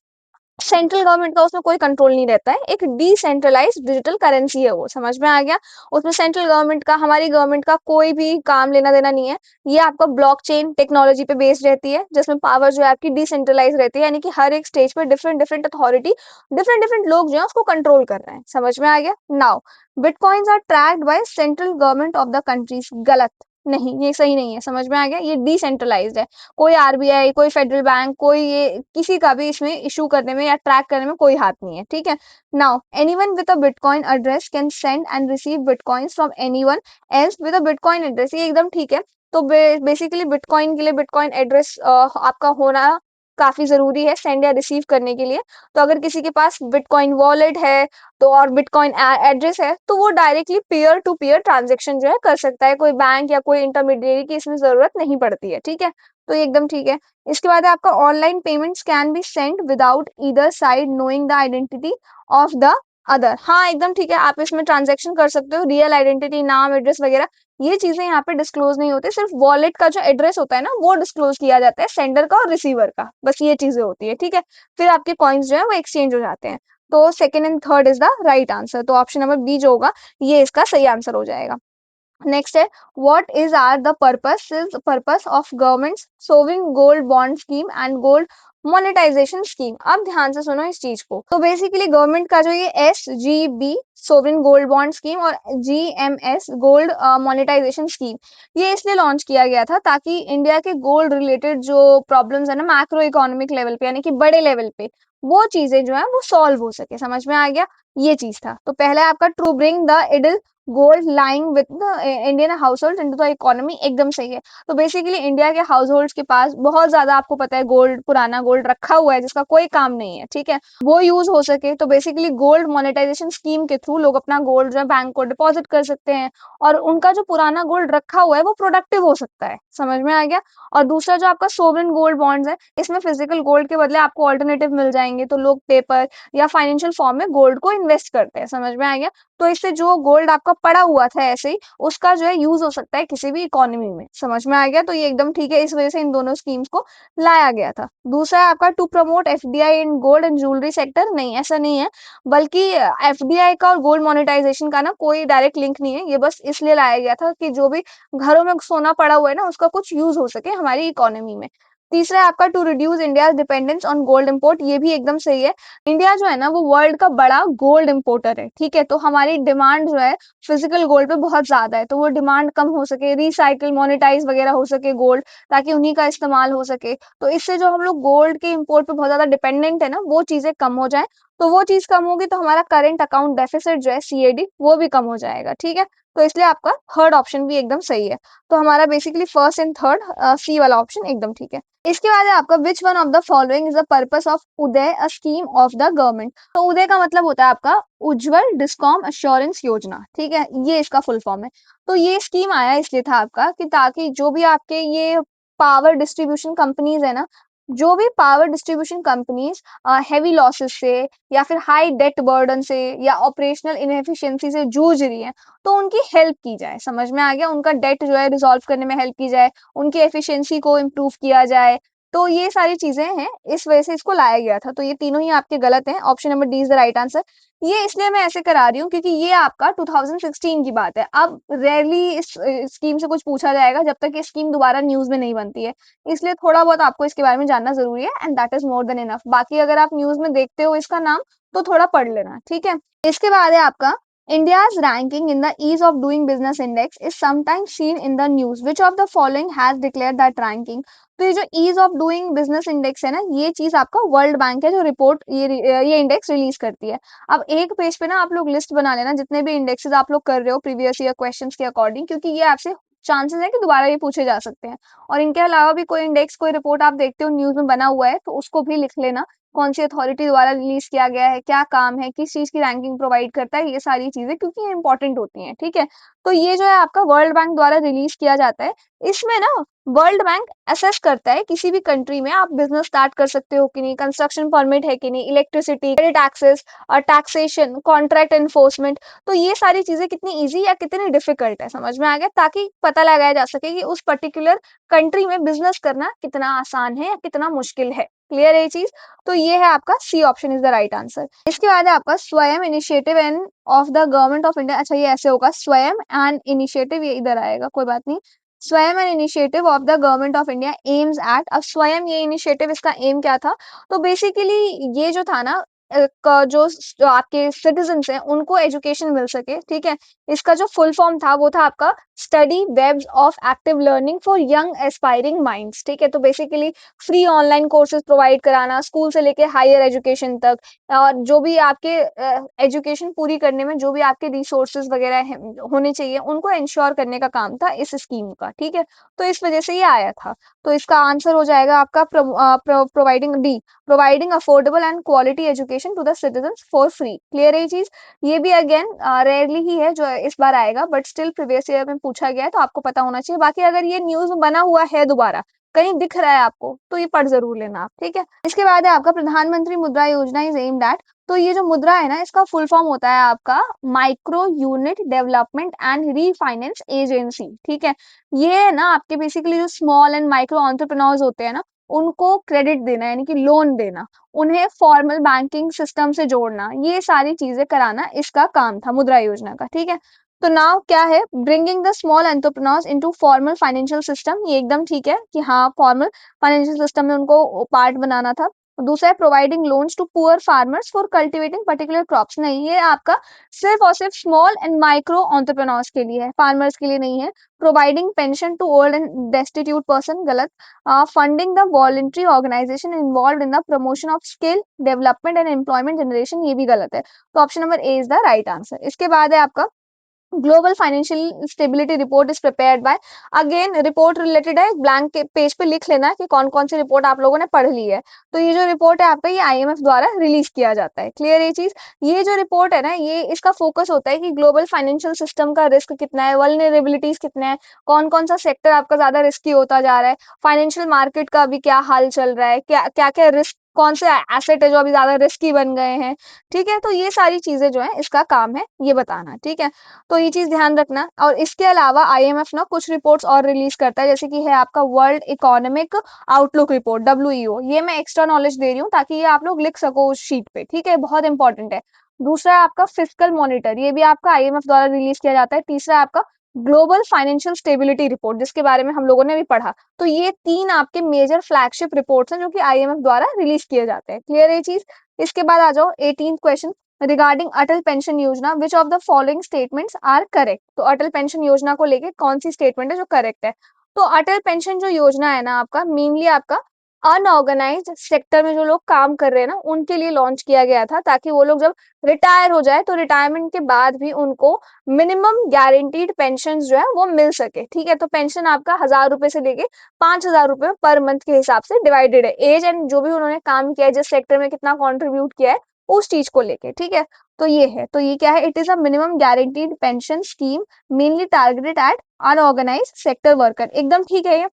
सेंट्रल गवर्नमेंट का उसमें कोई कंट्रोल नहीं रहता है, एक डिसेंट्रलाइज डिजिटल करेंसी है वो। समझ में आ गया? उसमें सेंट्रल गवर्नमेंट का, हमारी गवर्नमेंट का कोई भी काम लेना देना नहीं है। ये आपका ब्लॉकचेन टेक्नोलॉजी पे बेस्ड रहती है, जिसमें पावर जो है आपकी डिसेंट्रलाइज रहती है, यानी कि हर एक स्टेज पर different different authority, different different लोग जो है उसको कंट्रोल कर रहे हैं। समझ में आ गया? Now bitcoins are tracked by central government of the countries, गलत, नहीं, ये सही नहीं है। समझ में आ गया? ये डिसेंट्रलाइज्ड है। कोई आरबीआई, कोई फेडरल बैंक, कोई ये किसी का भी इसमें इशू करने में या ट्रैक करने में कोई हाथ नहीं है। ठीक है। Now anyone with a bitcoin address can send and receive bitcoins from anyone else with a bitcoin address, ये एकदम ठीक है। तो बेसिकली बिटकॉइन के लिए बिटकॉइन एड्रेस आपका होना काफी जरूरी है सेंड या रिसीव करने के लिए। तो अगर किसी के पास बिटकॉइन वॉलेट है तो, और बिटकॉइन एड्रेस है, तो वो directly peer to peer transaction जो है कर सकता है, कोई बैंक या कोई इंटरमीडिएरी की इसमें जरूरत नहीं पड़ती है। ठीक है। तो ये एकदम ठीक है। इसके बाद है आपका online payments can be send without either side knowing the identity of the other, हाँ एकदम ठीक है। आप इसमें ट्रांजेक्शन कर सकते हो, रियल आइडेंटिटी, नाम, एड्रेस वगैरह, ये चीजें यहाँ पे डिस्क्लोज नहीं होती। सिर्फ वॉलेट का जो एड्रेस होता है ना, वो डिस्क्लोज किया जाता है, सेंडर का और रिसीवर का, बस ये चीजें होती है। ठीक है। फिर आपके कॉइन्स जो है वो एक्सचेंज हो जाते हैं। तो second and third is the right answer. तो ऑप्शन नंबर बी जो होगा, ये इसका सही आंसर हो जाएगा। नेक्स्ट है, what is are the purpose of government sovereign gold bond scheme and gold monetisation scheme. अब ध्यान से सुनो इस चीज को। तो बेसिकली गवर्नमेंट का जो ये SGB sovereign gold bond scheme और GMS गोल्ड मोनेटाइजेशन स्कीम, ये इसलिए लॉन्च किया गया था ताकि इंडिया के गोल्ड रिलेटेड जो प्रॉब्लम्स है ना, मैक्रो इकोनॉमिक लेवल पे, यानी कि बड़े लेवल पे, वो चीजें जो है वो सॉल्व हो सके। समझ में आ गया? ये चीज था। तो पहला आपका to bring the idle gold lying with the Indian household into the economy, एकदम सही है। तो बेसिकली इंडिया के हाउस होल्ड के पास बहुत ज्यादा, आपको पता है, गोल्ड, पुराना गोल्ड रखा हुआ है जिसका कोई काम नहीं है। ठीक है। वो यूज हो सके, तो बेसिकली गोल्ड मोनेटाइजेशन स्कीम के थ्रू लोग अपना गोल्ड जो है बैंक को डिपॉजिट कर सकते हैं, और उनका जो पुराना गोल्ड रखा हुआ है वो प्रोडक्टिव हो सकता है। समझ में आ गया? और दूसरा जो आपका सोवरेन गोल्ड बॉन्ड्स है, इसमें फिजिकल गोल्ड के बदले आपको ऑल्टरनेटिव मिल जाएंगे, तो लोग पेपर या फाइनेंशियल फॉर्म में गोल्ड को इन्वेस्ट करते हैं। समझ में आ गया? तो इससे जो गोल्ड आपका पड़ा हुआ था ऐसे ही, उसका जो है यूज हो सकता है किसी भी इकोनॉमी में। समझ में आ गया? तो ये एकदम ठीक है, इस वजह से इन दोनों स्कीम्स को लाया गया था। दूसरा है आपका to promote FDI in gold and jewellery sector, नहीं ऐसा नहीं है, बल्कि एफडीआई का और गोल्ड मोनेटाइजेशन का ना कोई डायरेक्ट लिंक नहीं है। ये बस इसलिए लाया गया था कि जो भी घरों में सोना पड़ा हुआ है ना, उसका कुछ यूज हो सके हमारी इकोनॉमी में। तीसरा है आपका to reduce India dependence on gold import, ये भी एकदम सही है। इंडिया जो है ना, वो वर्ल्ड का बड़ा गोल्ड इंपोर्टर है। ठीक है। तो हमारी डिमांड जो है फिजिकल गोल्ड पे बहुत ज्यादा है, तो वो डिमांड कम हो सके, रिसाइकिल, मोनेटाइज वगैरह हो सके गोल्ड, ताकि उन्हीं का इस्तेमाल हो सके। तो इससे जो हम लोग गोल्ड के इंपोर्ट पे बहुत ज्यादा डिपेंडेंट है ना, वो चीजें कम हो जाए। तो वो चीज कम होगी तो हमारा करंट अकाउंट डेफिसिट जो है, CAD, वो भी कम हो जाएगा। ठीक है। तो इसलिए आपका थर्ड ऑप्शन भी एकदम सही है। तो हमारा बेसिकली फर्स्ट एंड थर्ड, सी वाला ऑप्शन एकदम ठीक है। इसके बाद है आपका विच one of the following is the purpose of Uday, a scheme of the government. तो उदय का मतलब होता है आपका उज्जवल डिस्कॉम अश्योरेंस योजना। ठीक है। ये इसका फुल फॉर्म है। तो ये स्कीम आया इसलिए था आपका कि ताकि जो भी आपके ये पावर डिस्ट्रीब्यूशन कंपनीज है ना, जो भी power distribution companies heavy losses से या फिर हाई डेट बर्डन से या ऑपरेशनल इनएफिशिएंसी से जूझ रही है, तो उनकी हेल्प की जाए। समझ में आ गया? उनका डेट जो है रिजॉल्व करने में हेल्प की जाए, उनकी एफिशिएंसी को इम्प्रूव किया जाए। तो ये सारी चीजें हैं, इस वजह से इसको लाया गया था। तो ये तीनों ही आपके गलत हैं। Option number D is the right answer. ये इसलिए मैं ऐसे करा रही हूँ क्योंकि ये आपका 2016 की बात है। अब रेयरली इस स्कीम से कुछ पूछा जाएगा जब तक ये स्कीम दोबारा न्यूज में नहीं बनती है। इसलिए थोड़ा बहुत आपको इसके बारे में जानना ज़रूरी है and that is more than enough. बाकी अगर आप न्यूज़ में देखते हो इसका नाम, तो थोड़ा पढ़ लेना, ठीक है? इसके बाद है आपका India's ranking in the ease of doing business index is sometimes seen in the news. Which of the following has declared that ranking? तो ये जो ease of doing business index है ना, ये चीज आपका वर्ल्ड बैंक है जो रिपोर्ट ये इंडेक्स रिलीज करती है। अब एक पेज पे ना आप लोग लिस्ट बना लेना जितने भी इंडेक्सेस आप लोग कर रहे हो प्रीवियस ईयर क्वेश्चंस के अकॉर्डिंग, क्योंकि ये आपसे चांसेस है कि दोबारा ये पूछे जा सकते हैं। और इनके अलावा भी कोई इंडेक्स कोई रिपोर्ट आप देखते हो न्यूज़ में बना हुआ है तो उसको भी लिख लेना, कौन सी अथॉरिटी द्वारा रिलीज किया गया है, क्या काम है, किस चीज की रैंकिंग प्रोवाइड करता है, ये सारी चीजें क्योंकि ये इंपॉर्टेंट होती हैं, ठीक है? तो ये जो है आपका वर्ल्ड बैंक द्वारा रिलीज किया जाता है। इसमें ना वर्ल्ड बैंक असेस करता है किसी भी कंट्री में आप बिजनेस स्टार्ट कर सकते हो कि नहीं, कंस्ट्रक्शन परमिट है कि नहीं, electricity, credit access, taxation, contract enforcement. तो ये सारी चीजें कितनी इजी या कितनी डिफिकल्ट है, समझ में आ गया? ताकि पता लगाया जा सके कि उस पर्टिकुलर कंट्री में बिजनेस करना कितना आसान है या कितना मुश्किल है। क्लियर है ये चीज? तो ये है आपका C option is the right answer. इसके बाद है आपका Swayam initiative and of the government of India. अच्छा, ये ऐसे होगा, स्वयं एंड इनिशिएटिव ये इधर आएगा, कोई बात नहीं। स्वयं and initiative of the government of India aims at. अब स्वयं ये इनिशिएटिव इसका एम क्या था? तो बेसिकली ये जो था ना, जो आपके सिटीजन्स हैं उनको एजुकेशन मिल सके, ठीक है? इसका जो फुल फॉर्म था वो था आपका study webs of active learning for young aspiring minds, ठीक है? तो basically free online courses provide कराना स्कूल से लेके हायर एजुकेशन तक, और जो भी आपके एजुकेशन पूरी करने में जो भी आपके रिसोर्सेज वगैरह होने चाहिए उनको इंश्योर करने का काम था इस स्कीम का, ठीक है? तो इस वजह से ये आया था। तो इसका आंसर हो जाएगा आपका providing D, providing affordable and quality education to the citizens for free. Clear है ये चीज? ये भी अगेन रेयरली ही है जो इस बार आएगा, बट स्टिल प्रीवियस ईयर में पूछा गया है तो आपको पता होना चाहिए। बाकी अगर ये न्यूज में बना हुआ है दोबारा कहीं दिख रहा है आपको तो ये पढ़ जरूर लेना आप, ठीक है? इसके बाद है आपका प्रधानमंत्री मुद्रा योजना इज एम्ड एट। तो ये जो मुद्रा है ना, इसका फुल फॉर्म होता है आपका micro unit development and refinance agency, ठीक है? ये है ना आपके बेसिकली जो स्मॉल एंड माइक्रो एंटरप्रेन्योर्स होते हैं ना, उनको क्रेडिट देना यानी कि लोन देना, उन्हें फॉर्मल बैंकिंग सिस्टम से जोड़ना, ये सारी चीजें कराना इसका काम था मुद्रा योजना का, ठीक है? तो नाउ क्या है, bringing the small entrepreneurs into formal financial system. ये एकदम ठीक है कि हाँ फॉर्मल फाइनेंशियल सिस्टम में उनको पार्ट बनाना था। दूसरा है providing loans to poor farmers for cultivating particular crops. नहीं, ये आपका सिर्फ और सिर्फ स्मॉल एंड माइक्रो एंटरप्रेन्योर्स के लिए है, फार्मर्स के लिए नहीं है। Providing pension to old and destitute person, गलत। Funding the voluntary organisation involve in the promotion of skill development and employment generation, ये भी गलत है। तो option number A is the right answer. इसके बाद है आपका global financial stability report is prepared by. Again report related है, ब्लैंक के पेज पे लिख लेना कि कौन कौन सी रिपोर्ट आप लोगों ने पढ़ ली है। तो ये जो रिपोर्ट है आपका ये आईएमएफ द्वारा रिलीज किया जाता है। क्लियर ये चीज? ये जो रिपोर्ट है ना, ये इसका फोकस होता है कि ग्लोबल फाइनेंशियल सिस्टम का रिस्क कितना है, वल्नरेबिलिटीज कितना है, कौन कौन सा सेक्टर आपका ज्यादा रिस्की होता जा रहा है, फाइनेंशियल मार्केट का अभी क्या हाल चल रहा है, क्या क्या क्या रिस्क, कौन से एसेट है जो अभी ज्यादा रिस्की बन गए हैं, ठीक है? तो ये सारी चीजें जो है इसका काम है ये बताना, ठीक है? तो ये चीज ध्यान रखना। और इसके अलावा आईएमएफ ना कुछ रिपोर्ट्स और रिलीज करता है, जैसे कि है आपका world economic outlook report, WEO. ये मैं एक्स्ट्रा नॉलेज दे रही हूँ ताकि ये आप लोग लिख सको उस शीट पे, ठीक है? बहुत इंपॉर्टेंट है। दूसरा है आपका फिस्कल मॉनिटर, ये भी आपका आईएमएफ द्वारा रिलीज किया जाता है। तीसरा है आपका ग्लोबल फाइनेंशियल स्टेबिलिटी रिपोर्ट, जिसके बारे में हम लोगों ने भी पढ़ा। तो ये तीन आपके मेजर फ्लैगशिप रिपोर्ट्स हैं जो कि आईएमएफ द्वारा रिलीज किए जाते हैं। क्लियर है ये चीज? इसके बाद आ जाओ 18th question regarding Atal pension Yojana, which of the following statements are correct. तो अटल पेंशन योजना को लेके कौन सी स्टेटमेंट है जो करेक्ट है? तो अटल पेंशन जो योजना है ना आपका, मेनली आपका अनऑर्गेनाइज्ड सेक्टर में जो लोग काम कर रहे हैं ना उनके लिए लॉन्च किया गया था, ताकि वो लोग जब रिटायर हो जाए तो रिटायरमेंट के बाद भी उनको मिनिमम गारंटीड पेंशन जो है वो मिल सके, ठीक है? तो पेंशन आपका 1,000 रुपए से लेके 5,000 रुपए पर मंथ के हिसाब से डिवाइडेड है, एज एंड जो भी उन्होंने काम किया है, जिस सेक्टर में कितना कॉन्ट्रीब्यूट किया है उस चीज को लेके, ठीक है? तो ये है, तो ये क्या है, it is a minimum guaranteed pension scheme mainly targeted eight unorganised sector worker. एकदम ठीक है ये।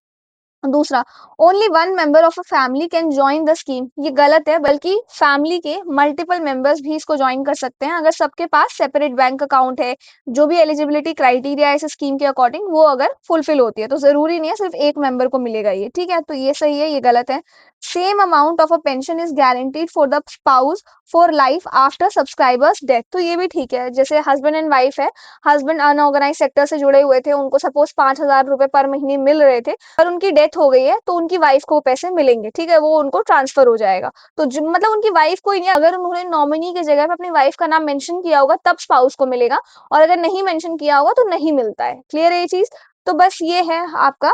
दूसरा, only one member of a family can join the scheme, ये गलत है, बल्कि फैमिली के मल्टीपल मेंबर्स भी इसको ज्वाइन कर सकते हैं अगर सबके पास सेपरेट बैंक अकाउंट है, जो भी एलिजिबिलिटी क्राइटेरिया है इस स्कीम के अकॉर्डिंग वो अगर फुलफिल होती है, तो जरूरी नहीं है सिर्फ एक मेंबर को मिलेगा ये, ठीक है, तो ये सही है, ये गलत है। Same amount of a pension is guaranteed for the spouse for life after subscribers death, तो ये भी ठीक है, जैसे हस्बैंड एंड वाइफ है, हस्बैंड अनऑर्गेनाइज सेक्टर से जुड़े हुए थे, उनको सपोज 5,000 रुपए पर महीने मिल रहे थे, पर उनकी डेथ हो गई है तो उनकी वाइफ को पैसे मिलेंगे, ठीक है, वो उनको ट्रांसफर हो जाएगा। तो मतलब उनकी वाइफ को ही नहीं, अगर उन्होंने नॉमिनी की जगह पे अपनी वाइफ का नाम मेंशन किया होगा तब स्पाउस को मिलेगा, और अगर नहीं मेंशन किया होगा तो नहीं मिलता है। क्लियर है ये चीज? तो बस ये है आपका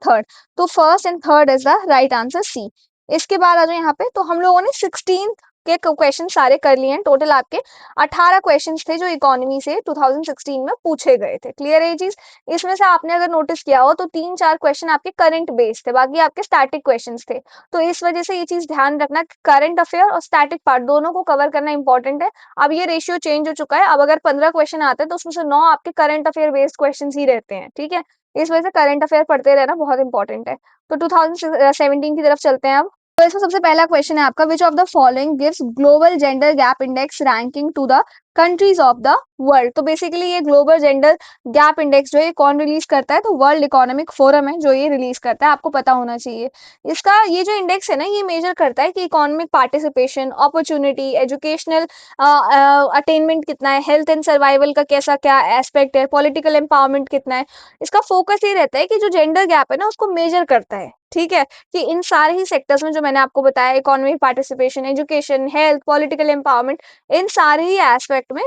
थर्ड। तो first and third is the right answer C. इसके बाद आ जाओ यहाँ पे, तो हम लोगों ने 16 के क्वेश्चन सारे कर लिए हैं, टोटल आपके 18 क्वेश्चंस थे जो इकोनॉमी से 2016 में पूछे गए थे। क्लियर है ये चीज? इसमें से आपने अगर नोटिस किया हो तो 3-4 क्वेश्चन आपके करंट बेस्ड थे, बाकी आपके स्टैटिक क्वेश्चंस थे। तो इस वजह से ये चीज ध्यान रखना, करंट अफेयर और स्टैटिक पार्ट दोनों को कवर करना इंपॉर्टेंट है। अब ये रेशियो चेंज हो चुका है, अब अगर 15 क्वेश्चन आते हैं तो उसमें से 9 आपके करंट अफेयर बेस्ड क्वेश्चन ही रहते हैं, ठीक है। इस वजह से करंट अफेयर पढ़ते रहना बहुत इंपॉर्टेंट है। तो 2017 की तरफ चलते हैं अब। तो इसमें सबसे पहला क्वेश्चन है आपका, which of the following gives global gender gap index ranking to the countries of the world. तो बेसिकली ये ग्लोबल जेंडर गैप इंडेक्स जो है कौन रिलीज करता है, तो वर्ल्ड इकोनॉमिक फोरम है जो ये रिलीज करता है, आपको पता होना चाहिए। इसका ये जो इंडेक्स है ना, ये मेजर करता है कि economic participation, opportunity, educational attainment कितना है, हेल्थ एंड सर्वाइवल का कैसा क्या एस्पेक्ट है, पॉलिटिकल एम्पावरमेंट कितना है। इसका फोकस ये रहता है कि जो जेंडर गैप है ना उसको मेजर करता है, ठीक है, कि इन सारे ही सेक्टर्स में जो मैंने आपको बताया, economic participation, education, health, political empowerment, इन सारे ही एस्पेक्ट में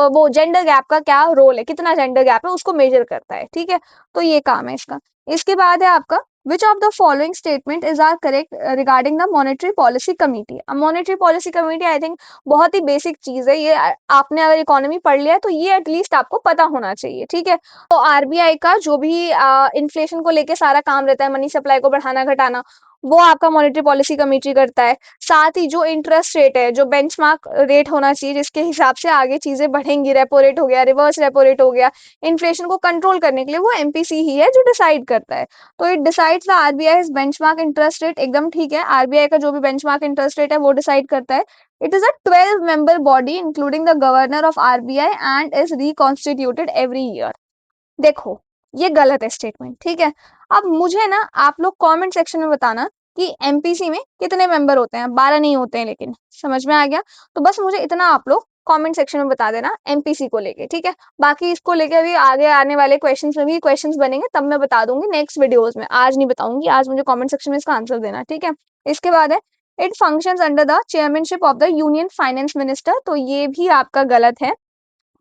वो जेंडर गैप का क्या रोल है, कितना जेंडर गैप है उसको मेजर करता है, ठीक है। तो ये काम है इसका। इसके बाद है आपका, which of the following statement is are correct regarding the monetary policy committee। अब monetary policy committee I think बहुत ही बेसिक चीज है ये, आपने अगर इकोनॉमी पढ़ लिया है तो ये एटलीस्ट आपको पता होना चाहिए, ठीक है। तो आरबीआई का जो भी इन्फ्लेशन को लेके सारा काम रहता है, मनी सप्लाई को बढ़ाना घटाना, वो आपका मॉनेटरी पॉलिसी कमेटी करता है। साथ ही जो इंटरेस्ट रेट है, जो बेंचमार्क रेट होना चाहिए जिसके हिसाब से आगे चीजें बढ़ेंगी, रेपो रेट हो गया, रिवर्स रेपो रेट हो गया, इन्फ्लेशन को कंट्रोल करने के लिए वो एमपीसी ही है जो डिसाइड करता है। तो it decides the RBI benchmark interest rate, एकदम ठीक है, आरबीआई का जो भी बेंचमार्क इंटरेस्ट रेट है वो डिसाइड करता है। It is a 12 member body including the governor of RBI and is reconstituted every year. देखो, ये गलत है स्टेटमेंट, ठीक है। अब मुझे ना आप लोग कमेंट सेक्शन में बताना कि एमपीसी में कितने मेंबर होते हैं, 12 नहीं होते हैं, लेकिन समझ में आ गया। तो बस मुझे इतना आप लोग कमेंट सेक्शन में बता देना एमपीसी को लेके, ठीक है। बाकी इसको लेके अभी आगे आने वाले क्वेश्चंस में भी क्वेश्चंस बनेंगे तब मैं बता दूंगी नेक्स्ट वीडियोस में, आज नहीं बताऊंगी, आज मुझे कमेंट सेक्शन में इसका आंसर देना, ठीक है। इसके बाद है, it functions under the chairmanship of the union finance minister, तो ये भी आपका गलत है,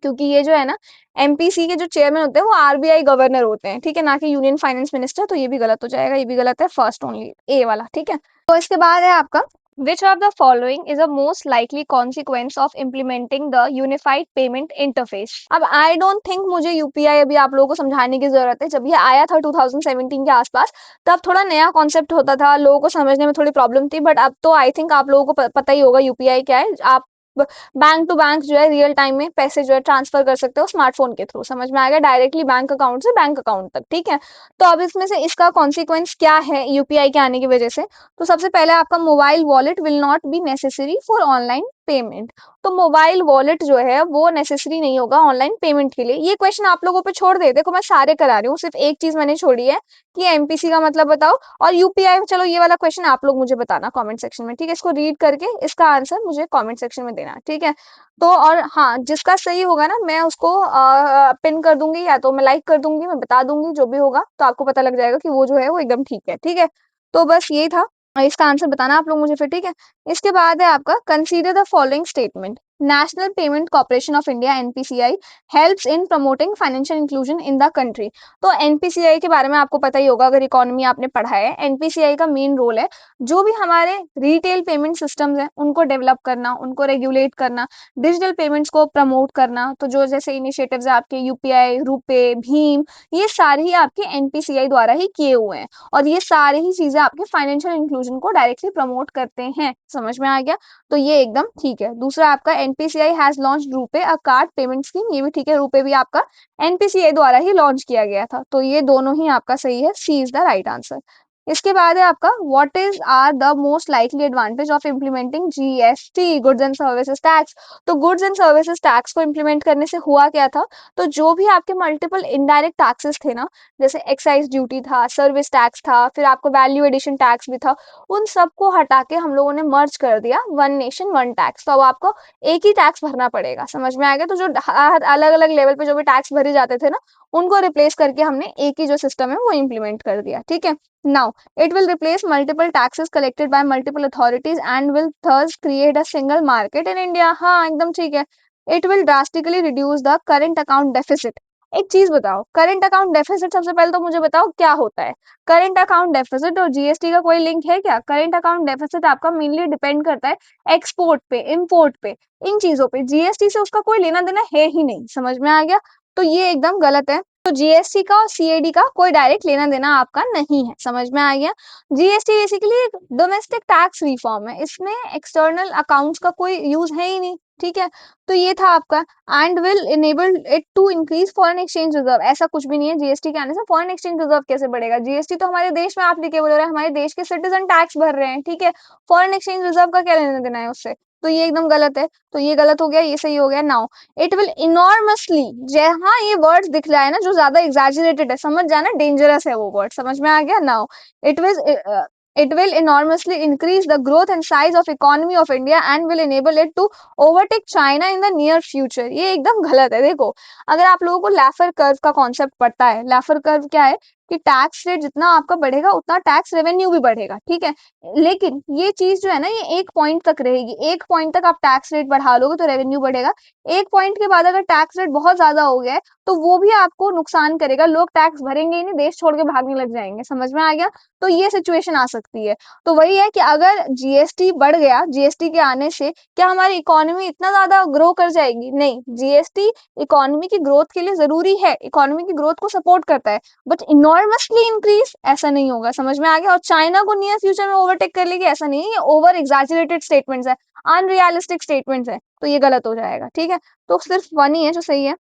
क्योंकि ये जो है ना, एमपीसी के जो चेयरमैन होते हैं वो आरबीआई गवर्नर होते हैं, ठीक है, ना कि यूनियन फाइनेंस मिनिस्टर, तो ये भी गलत हो जाएगा, ये भी गलत है, फर्स्ट ओनली ए वाला, ठीक है। तो इसके बाद है आपका, which of the following is a most likely consequence of implementing the unified payment interface. अब आई डोंट थिंक मुझे यूपीआई अभी आप लोगों को समझाने की जरूरत है, जब ये आया था 2017 के आसपास तब थोड़ा नया कॉन्सेप्ट होता था, लोगों को समझने में थोड़ी प्रॉब्लम थी, बट अब तो आई थिंक आप लोगों को पता ही होगा यूपीआई क्या है। आप बैंक टू बैंक जो है रियल टाइम में पैसे जो है ट्रांसफर कर सकते हो स्मार्टफोन के थ्रू, समझ में आ गया, डायरेक्टली बैंक अकाउंट से बैंक अकाउंट तक, ठीक है। तो अब इसमें से इसका कॉन्सिक्वेंस क्या है यूपीआई के आने की वजह से, तो सबसे पहले आपका mobile wallet will not be necessary for online payment. तो मोबाइल वॉलेट जो है वो नेसेसरी नहीं होगा ऑनलाइन पेमेंट के लिए। ये क्वेश्चन आप लोगों पे छोड़ दे, देखो मैं सारे करा रही हूँ, सिर्फ एक चीज मैंने छोड़ी है कि एमपीसी का मतलब बताओ और यूपीआई। चलो ये वाला क्वेश्चन आप लोग मुझे बताना कमेंट सेक्शन में, ठीक है, इसको रीड करके इसका आंसर मुझे कमेंट सेक्शन में देना, ठीक है। तो और हाँ, जिसका सही होगा ना मैं उसको पिन कर दूंगी, या तो मैं लाइक कर दूंगी, मैं बता दूंगी जो भी होगा, तो आपको पता लग जाएगा कि वो जो है वो एकदम ठीक है, ठीक है। तो बस ये था, इसका आंसर बताना आप लोग मुझे फिर, ठीक है। इसके बाद है आपका, consider the following statement, national payment corporation of India NPCI helps in promoting financial inclusion in the country. तो एनपीसीआई के बारे में आपको पता ही होगा, अगर इकोनॉमी आपने पढ़ा है, एनपीसीआई का मेन रोल है जो भी हमारे रिटेल पेमेंट सिस्टम्स हैं उनको डेवलप करना, उनको रेगुलेट करना, डिजिटल पेमेंट्स को प्रमोट करना। तो जो जैसे इनिशिएटिव्स है आपके यूपीआई, रुपे, भीम, ये सारे ही आपके एनपीसीआई द्वारा ही किए हुए हैं, और ये सारे ही चीजें आपके फाइनेंशियल इंक्लूजन को डायरेक्टली प्रमोट करते हैं, समझ में आ गया। तो ये एकदम ठीक है। दूसरा आपका NPCI has launched RuPay a card payment scheme, ये भी ठीक है, रुपे भी आपका एनपीसीआई द्वारा ही लॉन्च किया गया था, तो ये दोनों ही आपका सही है, C is the right answer. इसके बाद है आपका what is are the most likely advantage of implementing GST, goods and services tax. तो गुड्स एंड सर्विसेज टैक्स को इम्प्लीमेंट करने से हुआ क्या था, तो जो भी आपके मल्टीपल इनडायरेक्ट टैक्सेस थे ना, जैसे एक्साइज ड्यूटी था, सर्विस टैक्स था, फिर आपको वैल्यू एडिशन टैक्स भी था, उन सबको हटा के हम लोगों ने मर्ज कर दिया वन नेशन वन टैक्स। तो अब आपको एक ही टैक्स भरना पड़ेगा, समझ में आएगा। तो जो अलग अलग लेवल पे जो भी टैक्स भरे जाते थे ना, उनको रिप्लेस करके हमने एक ही जो सिस्टम है वो इम्प्लीमेंट कर दिया, ठीक है। Now it will replace multiple taxes collected by multiple authorities and will thus create a single market in India। हाँ एकदम ठीक है। It will drastically reduce the current account deficit। एक चीज बताओ, करंट अकाउंट डेफिसिट सबसे पहले तो मुझे बताओ क्या होता है। करंट अकाउंट डेफिसिट और जीएसटी का कोई लिंक है क्या? करंट अकाउंट डेफिसिट आपका मेनली डिपेंड करता है एक्सपोर्ट पे, इंपोर्ट पे, इन चीजों पे। जीएसटी से उसका कोई लेना देना है ही नहीं, समझ में आ गया। तो ये एकदम गलत है। तो जीएसटी का और सीएडी का कोई डायरेक्ट लेना देना आपका नहीं है, समझ में आ गया। जीएसटी बेसिकली एक डोमेस्टिक टैक्स रिफॉर्म है, इसमें एक्सटर्नल अकाउंट्स का कोई यूज है ही नहीं, ठीक है। तो ये था आपका and will enable it to increase foreign exchange reserve. ऐसा कुछ भी नहीं है, जीएसटी के आने से फॉरेन एक्सचेंज रिजर्व कैसे बढ़ेगा? जीएसटी तो हमारे देश में एप्लीकेबल हो रहा है, हमारे देश के सिटीजन टैक्स भर रहे हैं, ठीक है। फॉरेन एक्सचेंज रिजर्व का क्या लेना देना है उससे? तो ये एकदम गलत है। तो ये गलत हो गया, ये सही हो गया। नाउ इट विल इनॉर्मसली, जहां ये वर्ड्स दिख रहा है ना जो ज्यादा एग्जैजरेटेड है, समझ जाना डेंजरस है वो वर्ड, समझ में आ गया। Now it will it will enormously increase the growth and size of economy of India and will enable it to overtake China in the near future। ये एकदम गलत है। देखो, अगर आप लोगों को लैफर कर्व का कॉन्सेप्ट पता है, लैफर कर्व क्या है कि टैक्स रेट जितना आपका बढ़ेगा उतना टैक्स रेवेन्यू भी बढ़ेगा, ठीक है। लेकिन ये चीज जो है ना, ये एक पॉइंट तक रहेगी। एक पॉइंट तक आप टैक्स रेट बढ़ा लोगे तो रेवेन्यू बढ़ेगा। एक पॉइंट के बाद अगर टैक्स रेट बहुत ज्यादा हो गया है तो वो भी आपको नुकसान करेगा, लोग टैक्स भरेंगे ही नहीं, देश छोड़ के भागने लग जाएंगे, समझ में आ गया। तो ये सिचुएशन आ सकती है। तो वही है कि अगर जीएसटी बढ़ गया, जीएसटी के आने से क्या हमारी इकोनॉमी इतना ज्यादा ग्रो कर जाएगी? नहीं, जीएसटी इकोनॉमी की ग्रोथ के लिए जरूरी है, इकोनॉमी की ग्रोथ को सपोर्ट करता है, बट इनॉर्मसली इंक्रीज ऐसा नहीं होगा, समझ में आ गया। और चाइना को नियर फ्यूचर में ओवरटेक कर लेगी ऐसा नहीं है, ये ओवर एग्जैजरेटेड स्टेटमेंट्स है, अनरियलिस्टिक स्टेटमेंट्स है, तो ये गलत हो जाएगा, ठीक है। तो सिर्फ वन ही है जो सही है।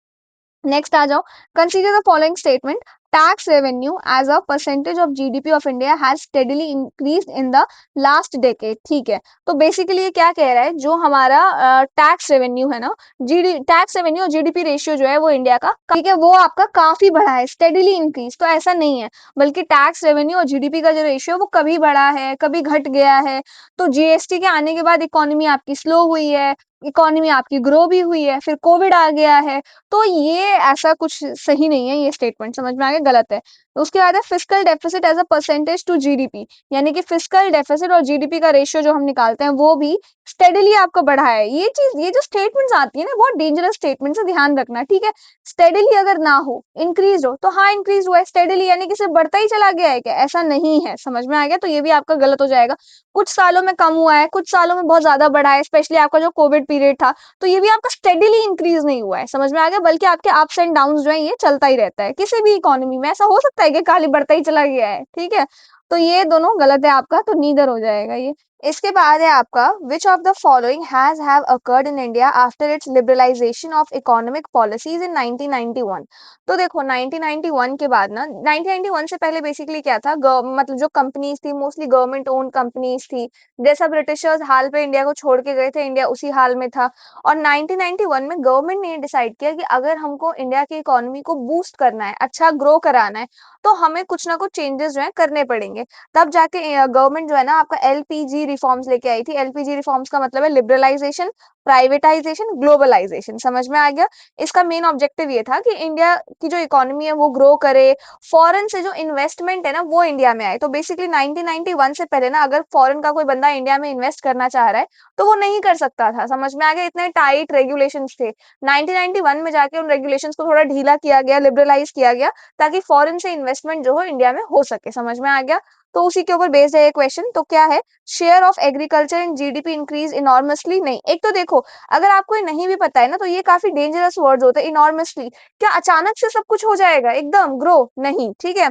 नेक्स्ट आ जाओ, consider the following statement, tax revenue as a percentage of GDP of India has steadily increased in the last decade. ठीक है, तो बेसिकली ये क्या कह रहा है, जो हमारा टैक्स रेवेन्यू है ना, जीडी टैक्स रेवेन्यू और जीडीपी रेशियो जो है वो इंडिया का, ठीक है, वो आपका काफी बढ़ा है, स्टेडीली इंक्रीज। तो ऐसा नहीं है, बल्कि टैक्स रेवेन्यू और जीडीपी का जो रेशियो वो कभी बढ़ा है, कभी घट गया है। तो जीएसटी के आने के बाद इकोनॉमी आपकी स्लो हुई है, इकोनॉमी आपकी ग्रो भी हुई है, फिर कोविड आ गया है। तो ये ऐसा कुछ सही नहीं है, ये स्टेटमेंट समझ में आ गया, गलत है। तो उसके बाद है fiscal deficit as a percentage to GDP, यानी कि फिस्कल डेफिसिट और जीडीपी का रेशियो जो हम निकालते हैं वो भी स्टेडीली आपको बढ़ा है। ये चीज, ये जो स्टेटमेंट्स आती है ना, बहुत डेंजरस स्टेटमेंट है, ध्यान रखना, ठीक है। स्टेडीली अगर ना हो, इंक्रीज हो, तो हाँ इंक्रीज हुआ है, स्टेडीली यानी कि सिर्फ बढ़ता ही चला गया है क्या? ऐसा नहीं है, समझ में आ गया। तो ये भी आपका गलत हो जाएगा। कुछ सालों में कम हुआ है, कुछ सालों में बहुत ज्यादा बढ़ा है, स्पेशली आपका जो कोविड पीरियड था, तो ये भी आपका स्टेडीली इंक्रीज नहीं हुआ है, समझ में आ गया, बल्कि आपके अप्स एंड डाउन्स जो है ये चलता ही रहता है। किसी भी इकोनॉमी में ऐसा हो सकता है कि खाली बढ़ता ही चला गया है, ठीक है। तो ये दोनों गलत है आपका, तो नीदर हो जाएगा ये। इसके बाद है आपका which of the following has have occurred in India after its liberalisation of economic policies in 1991। तो देखो 1991 के बाद ना, 1991 से पहले बेसिकली क्या था, मतलब जो कंपनीज थी मोस्टली गवर्नमेंट ओन्ड कंपनीज थी। जैसा ब्रिटिशर्स हाल पे इंडिया को छोड़ के गए थे, इंडिया उसी हाल में था। और 1991 में गवर्नमेंट ने डिसाइड किया कि अगर हमको इंडिया की इकोनॉमी को बूस्ट करना है, अच्छा ग्रो कराना है, तो हमें कुछ ना कुछ चेंजेस जो है करने पड़ेंगे। तब जाके गवर्नमेंट जो है ना आपका एलपीजी रिफॉर्म्स लेके आई थी। एलपीजी रिफॉर्म्स का मतलब है लिबरलाइजेशन, प्राइवेटाइजेशन, ग्लोबलाइजेशन, समझ में आ गया। इसका मेन ऑब्जेक्टिव ये था कि इंडिया की जो इकोनॉमी है वो ग्रो करे, फॉरेन से जो इन्वेस्टमेंट है ना वो इंडिया में आए। तो बेसिकली 1991 से पहले ना अगर फॉरेन का कोई बंदा इंडिया में इन्वेस्ट करना चाह रहा है तो वो नहीं कर सकता था, समझ में आ गया। इतने टाइट रेगुलेशंस थे। 1991 में जाके उन रेगुलेशंस को थोड़ा ढीला किया गया, लिबरलाइज किया गया, ताकि फॉरेन से इन्वेस्टमेंट जो हो इंडिया में हो सके, समझ में आ गया। तो उसी के ऊपर बेस्ड है ये क्वेश्चन। तो क्या है, share of agriculture in GDP increase enormously? नहीं। एक तो देखो, अगर आपको ये नहीं भी पता है ना, तो ये काफी डेंजरस वर्ड्स होते हैं। इनॉर्मसली क्या अचानक से सब कुछ हो जाएगा एकदम ग्रो? नहीं, ठीक है।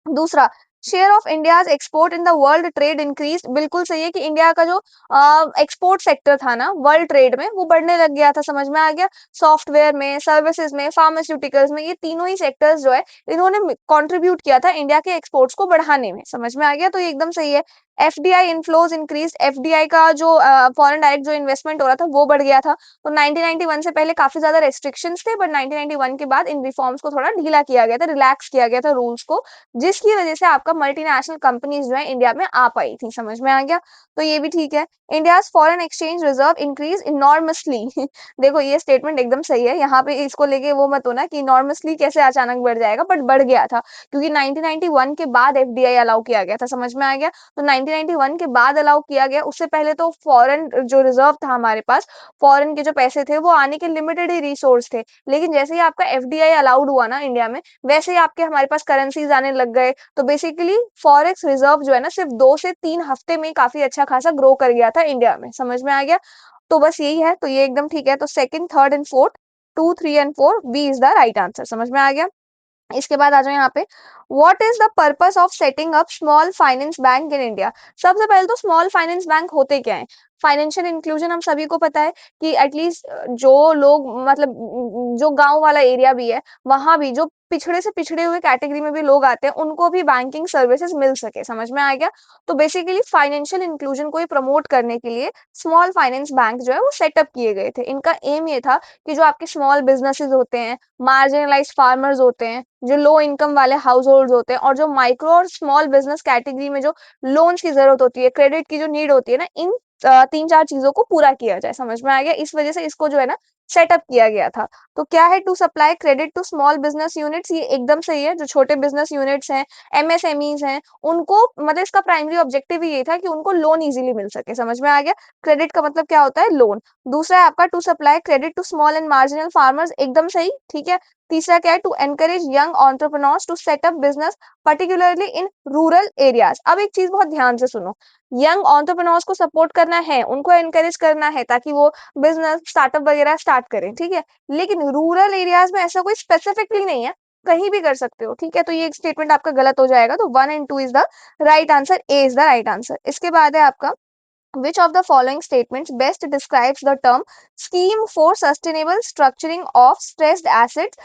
दूसरा, share of India's export in the world trade increase, बिल्कुल सही है कि इंडिया का जो एक्सपोर्ट सेक्टर था ना वर्ल्ड ट्रेड में वो बढ़ने लग गया था, समझ में आ गया। सॉफ्टवेयर में, सर्विसेज में, फार्मास्यूटिकल्स में, ये तीनों ही सेक्टर्स जो है इन्होंने कंट्रीब्यूट किया था इंडिया के एक्सपोर्ट्स को बढ़ाने में, समझ में आ गया। तो ये एकदम सही है। एफडीआई इनफ्लोज इंक्रीज, एफडीआई का जो फॉरेन डायरेक्ट जो इन्वेस्टमेंट हो रहा था वो बढ़ गया था। तो 1991 से पहले काफी ज्यादा रेस्ट्रिक्शंस थे, बट 1991 के बाद इन रिफॉर्म्स को थोड़ा ढीला किया गया था, रिलैक्स किया गया था रूल्स को, जिसकी वजह से आपका मल्टीनेशनल कंपनीज जो है इंडिया में आ पाई थी, समझ में आ गया। तो ये भी ठीक है। India's foreign exchange reserve increase enormously देखो ये स्टेटमेंट एकदम सही है, यहाँ पे इसको लेके वो मत होना कि इनॉर्मसली कैसे अचानक बढ़ जाएगा, बट बढ़ गया था क्योंकि 1991 के बाद एफडीआई अलाउ किया गया था, समझ में आ गया। तो 1991 के बाद अलाउ किया गया, उससे पहले तो फॉरेन जो रिजर्व था हमारे पास, फॉरेन के जो पैसे थे वो आने के लिमिटेड ही रिसोर्स थे, लेकिन जैसे ही आपका एफडीआई अलाउड हुआ ना इंडिया में, वैसे ही आपके हमारे पास करेंसीज आने लग गए। तो बेसिकली फॉरेक्स रिजर्व जो है ना सिर्फ 2 से 3 हफ्ते में काफी अच्छा खासा ग्रो कर गया था इंडिया में, समझ में आ गया। तो बस यही है, तो ये एकदम ठीक है। तो second, third and fourth, 2, 3 and 4 B is the right answer, समझ में आ गया। इसके बाद आ जाओ यहाँ पे, what is the purpose of setting up small finance bank in India. सबसे पहले तो स्मॉल फाइनेंस बैंक होते क्या है। फाइनेंशियल इंक्लूजन हम सभी को पता है कि एटलीस्ट जो लोग मतलब जो गांव वाला एरिया भी है, वहां भी जो पिछड़े से पिछड़े हुए कैटेगरी में भी लोग आते हैं उनको भी बैंकिंग सर्विसेज मिल सके, समझ में आ गया। तो बेसिकली फाइनेंशियल इंक्लूजन को प्रमोट करने के लिए स्मॉल फाइनेंस बैंक जो है वो सेटअप किए गए थे। इनका एम ये था कि जो आपके स्मॉल बिजनेसेस होते हैं, मार्जिनलाइज्ड फार्मर्स होते हैं, जो लो इनकम वाले हाउस होल्ड होते हैं, और जो माइक्रो और स्मॉल बिजनेस कैटेगरी में जो लोन्स की जरूरत होती है, क्रेडिट की जो नीड होती है ना, इन 3-4 चीजों को पूरा किया जाए, समझ में आ गया। इस वजह से इसको जो है ना सेटअप किया गया था। तो क्या है, to supply credit to small business units, ये एकदम सही है। जो छोटे बिजनेस यूनिट्स हैं, एमएसएमईज हैं, उनको मतलब इसका प्राइमरी ऑब्जेक्टिव ही ये था कि उनको लोन इजीली मिल सके, समझ में आ गया। क्रेडिट का मतलब क्या होता है, लोन। दूसरा है आपका to supply credit to small and marginal farmers, एकदम सही, ठीक है। तीसरा क्या है, to encourage young entrepreneurs to set up business particularly in rural areas. अब एक चीज बहुत ध्यान से सुनो, यंग एंटरप्रेन्योर्स को सपोर्ट करना है, उनको एनकरेज करना है ताकि वो बिजनेस स्टार्टअप वगैरह स्टार्ट करें, ठीक है। लेकिन रूरल एरियाज में ऐसा कोई स्पेसिफिकली नहीं है, कहीं भी कर सकते हो, ठीक है। तो ये स्टेटमेंट आपका गलत हो जाएगा। तो 1 and 2 is the right answer, A is the right answer. इसके बाद है आपका, which of the following statements best describes the term scheme for sustainable structuring of stressed assets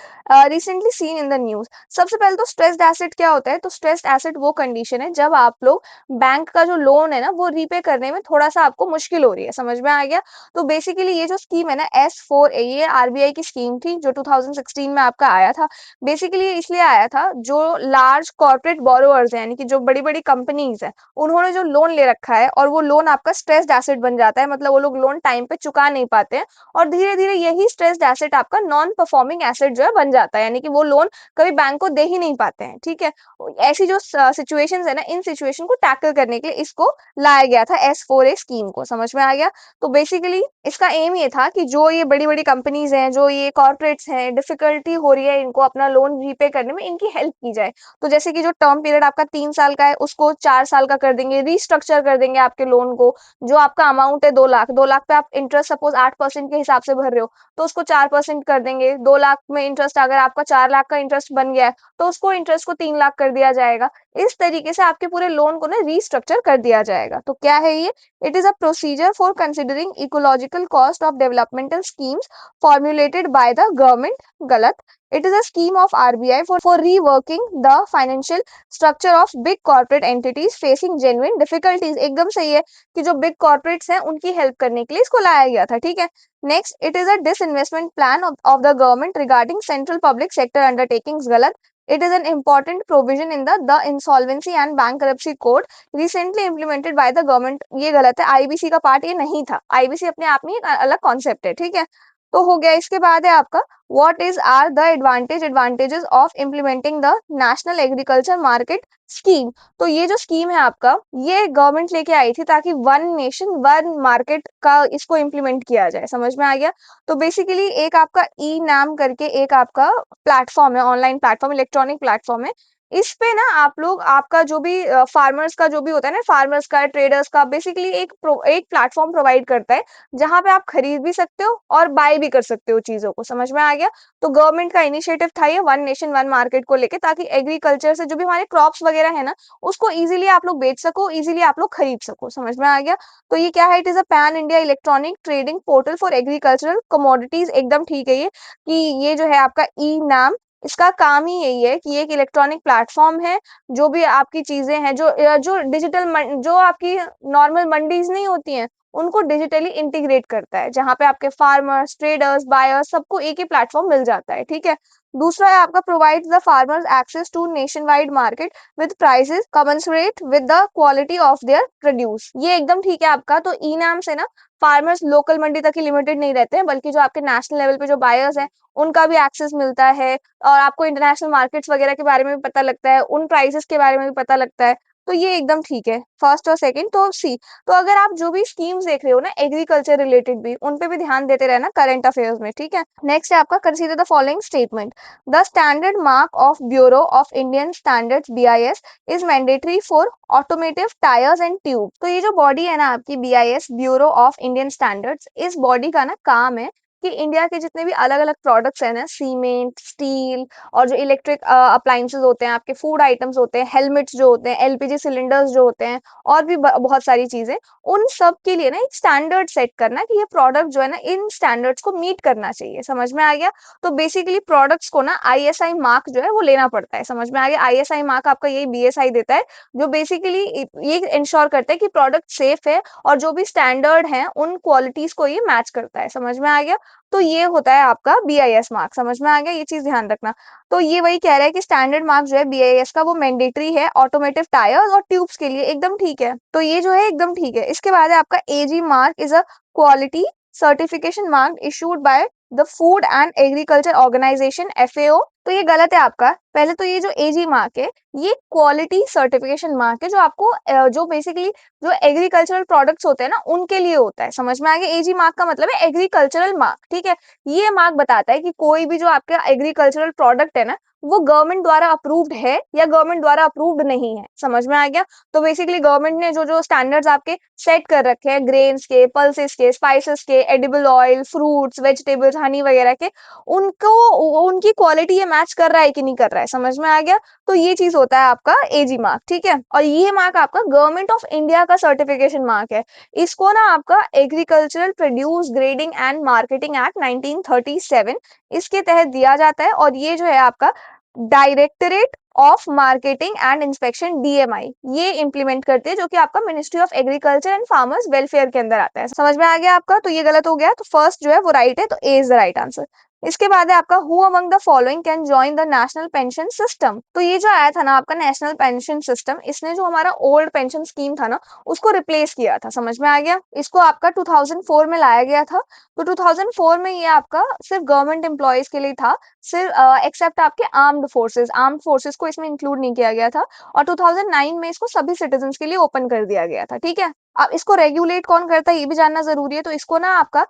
recently seen in the news। सबसे पहले तो stressed asset क्या होता है, तो stressed asset वो कंडीशन है जब आप लोग बैंक का जो लोन है ना वो रीपे करने में थोड़ा सा आपको मुश्किल हो रही है, समझ में आ गया। तो बेसिकली ये जो स्कीम है ना S4A, ये आरबीआई की स्कीम थी जो 2016 में आपका आया था। बेसिकली इसलिए आया था, जो लार्ज कॉर्पोरेट बोरोअर्स हैं, यानी कि जो बड़ी बड़ी कंपनीज है, उन्होंने जो लोन ले रखा है और वो लोन आपका स्ट्रेस्ड एसेट बन जाता है, मतलब वो लोग लोन टाइम पे चुका नहीं पाते हैं, और धीरे धीरे यही स्ट्रेस्ड एसेट आपका नॉन परफॉर्मिंग एसेट जो है बन जाता है, यानी कि वो लोन कभी बैंक को दे ही नहीं पाते हैं, ठीक है। ऐसी जो सिचुएशंस है ना, इन सिचुएशन को टैकल करने के लिए इसको लाया गया था S4A स्कीम को, समझ में आ गया। तो बेसिकली इसका एम ये था कि जो ये बड़ी बड़ी कंपनीज हैं, जो ये कॉर्पोरेट्स हैं, डिफिकल्टी हो रही है इनको अपना लोन रीपे करने में, इनकी हेल्प की जाए। तो जैसे कि जो टर्म पीरियड आपका 3 साल का है उसको 4 साल का कर देंगे, रिस्ट्रक्चर कर देंगे आपके लोन को। जो आपका अमाउंट है 2 लाख, 2 लाख पे आप इंटरेस्ट सपोज 8% के हिसाब से भर रहे हो, तो उसको 4% कर देंगे। 2 लाख में इंटरेस्ट अगर आपका 4 लाख का इंटरेस्ट बन गया है, तो उसको इंटरेस्ट को 3 लाख कर दिया जाएगा। इस तरीके से आपके पूरे लोन को ना रिस्ट्रक्चर कर दिया जाएगा। तो क्या है ये, it is a procedure for considering ecological cost of developmental schemes formulated bye the government. गलत। It is a scheme of RBI for reworking the financial structure of big corporate entities facing genuine difficulties। एकदम सही है कि जो big corporates हैं उनकी हेल्प करने के लिए इसको लाया गया था, ठीक है। Next, it is a disinvestment plan of the government regarding central public sector undertakings। गलत। It is an important provision in the Insolvency and Bankruptcy Code recently implemented by the government। ये गलत है, आईबीसी का पार्ट ये नहीं था, आईबीसी अपने आप में एक अलग कॉन्सेप्ट है, ठीक है। तो हो गया। इसके बाद है आपका, what is are the advantages of implementing the national agriculture market scheme। तो ये जो स्कीम है आपका, ये गवर्नमेंट लेके आई थी ताकि वन नेशन वन मार्केट का इसको इम्प्लीमेंट किया जाए, समझ में आ गया। तो बेसिकली एक आपका ई नाम करके एक आपका प्लेटफॉर्म है, ऑनलाइन प्लेटफॉर्म, इलेक्ट्रॉनिक प्लेटफॉर्म है। इस पे ना आप लोग आपका जो भी फार्मर्स का जो भी होता है ना, फार्मर्स का, ट्रेडर्स का, बेसिकली एक प्लेटफॉर्म प्रोवाइड करता है, जहाँ पे आप खरीद भी सकते हो और बाय भी कर सकते हो चीज़ों को, समझ में आ गया? तो गवर्नमेंट का इनिशिएटिव था ये वन नेशन वन मार्केट को लेके, ताकि एग्रीकल्चर से जो भी हमारे क्रॉप्स वगैरह है ना, उसको ईज़िली आप लोग बेच सको, ईज़िली आप लोग खरीद सको, समझ में आ गया? तो ये क्या है, it is a pan India electronic trading portal for agricultural commodities, एकदम ठीक है ये, कि ये जो है आपका ई-नाम, इसका काम ही यही है कि ये एक इलेक्ट्रॉनिक प्लेटफॉर्म है, जो भी आपकी चीज़ें हैं, जो डिजिटल जो आपकी नॉर्मल मंडीज़ नहीं होती हैं, उनको डिजिटली इंटीग्रेट करता है, जहाँ पे आपके फार्मर्स, ट्रेडर्स, बायर्स सबको एक ही प्लेटफॉर्म मिल जाता है, ठीक है? दूसरा है आपका provides the farmers access to nation wide market with prices commensurate with the quality of their produce. ये एकदम ठीक है आपका। तो ई नाम से ना फार्मर्स लोकल मंडी तक ही लिमिटेड नहीं रहते हैं, बल्कि जो आपके नेशनल लेवल पे जो बायर्स हैं, उनका भी एक्सेस मिलता है, और आपको इंटरनेशनल मार्केट्स वगैरह के बारे में भी पता लगता है, उन प्राइसेस के बारे में भी पता लगता है। तो ये एकदम ठीक है, फर्स्ट और सेकंड। तो सी, तो अगर आप जो भी स्कीम्स देख रहे हो ना एग्रीकल्चर रिलेटेड भी, उन पे भी ध्यान देते रहना करंट अफेयर्स में, ठीक है? नेक्स्ट है आपका consider the following statement. The standard mark of bureau of Indian standards BIS is mandatory for automotive tyres and tube. तो ये जो बॉडी है ना आपकी BIS, bureau of Indian standards, इस बॉडी का ना काम है कि इंडिया के जितने भी अलग-अलग प्रोडक्ट्स हैं ना, सीमेंट, स्टील और जो इलेक्ट्रिक अप्लायंसेस होते हैं, आपके फूड आइटम्स होते हैं, हेलमेट्स जो होते हैं, एलपीजी सिलेंडर्स जो होते हैं, और भी बहुत सारी चीजें, उन सब के लिए ना एक स्टैंडर्ड सेट करना कि ये प्रोडक्ट जो है ना इन स्टैंडर्ड्स को मीट करना चाहिए, समझ में आ गया? तो बेसिकली प्रोडक्ट्स को ना आईएसआई मार्क जो है वो लेना पड़ता है, समझ में आ गया? आईएसआई मार्क आपका यही बीएसआई देता है, जो बेसिकली ये इंश्योर करता है कि प्रोडक्ट सेफ है और जो भी स्टैंडर्ड है उन क्वालिटीज को ये मैच करता है, समझ में आ गया? तो ये होता है आपका बीआईएस मार्क, समझ में आ गया? ये चीज ध्यान रखना। तो ये वही कह रहा है कि स्टैंडर्ड मार्क जो है बीआईएस का, वो मैंडेटरी है ऑटोमेटिव टायर्स और ट्यूब्स के लिए, एकदम ठीक है। तो ये जो है एकदम ठीक है। इसके बाद है आपका AG mark is a quality certification mark issued by the food and agriculture organisation FAO. तो ये गलत है आपका। पहले तो ये जो एजी मार्क है, ये क्वालिटी सर्टिफिकेशन मार्क है, जो आपको जो बेसिकली जो एग्रीकल्चरल प्रोडक्ट्स होते हैं ना, उनके लिए होता है, समझ में आ गया? एजी मार्क का मतलब है एग्रीकल्चरल मार्क, ठीक है? ये मार्क बताता है कि कोई भी जो आपका एग्रीकल्चरल प्रोडक्ट है ना, वो गवर्नमेंट द्वारा अप्रूव्ड है या गवर्नमेंट द्वारा अप्रूव्ड नहीं है, समझ में आ गया? तो बेसिकली गवर्नमेंट ने जो जो स्टैंडर्ड्स आपके सेट कर रखे हैं, ग्रेन्स के, पल्सेस के, स्पाइसेस के, edible oil, fruits, vegetables, Honey वगैरह के, उनको उनकी क्वालिटी ये मैच कर रहा है कि नहीं कर रहा है, समझ में आ गया? तो ये चीज होता है आपका एजी मार्क, ठीक है? और ये मार्क आपका गवर्नमेंट ऑफ इंडिया का सर्टिफिकेशन मार्क है। इसको ना आपका agricultural produce grading and marketing act 1937, इसके तहत दिया जाता है, और ये जो है आपका directorate of marketing and inspection DMI ये इंप्लीमेंट करते हैं, जो कि आपका ministry of agriculture and farmers welfare के अंदर आता है, समझ में आ गया आपका? तो ये गलत हो गया, तो फर्स्ट जो है वो राइट है, तो ए इज द राइट आंसर। इसके बाद है आपका who among the following can join the national pension system. तो ये जो आया था ना आपका नेशनल पेंशन सिस्टम, इसने जो हमारा ओल्ड पेंशन स्कीम था ना, उसको रिप्लेस किया था, समझ में आ गया? इसको आपका 2004 में लाया गया था। तो 2004 में ये आपका सिर्फ गवर्नमेंट एम्प्लॉयज के लिए था, सिर्फ एक्सेप्ट आपके आर्म्ड फोर्सेस को इसमें इंक्लूड नहीं किया गया था। और 2009 में इसको सभी सिटीजन के लिए ओपन कर दिया गया था, ठीक है? अब इसको रेगुलेट कौन करता है ये भी जानना जरूरी है। तो इसको ना आपका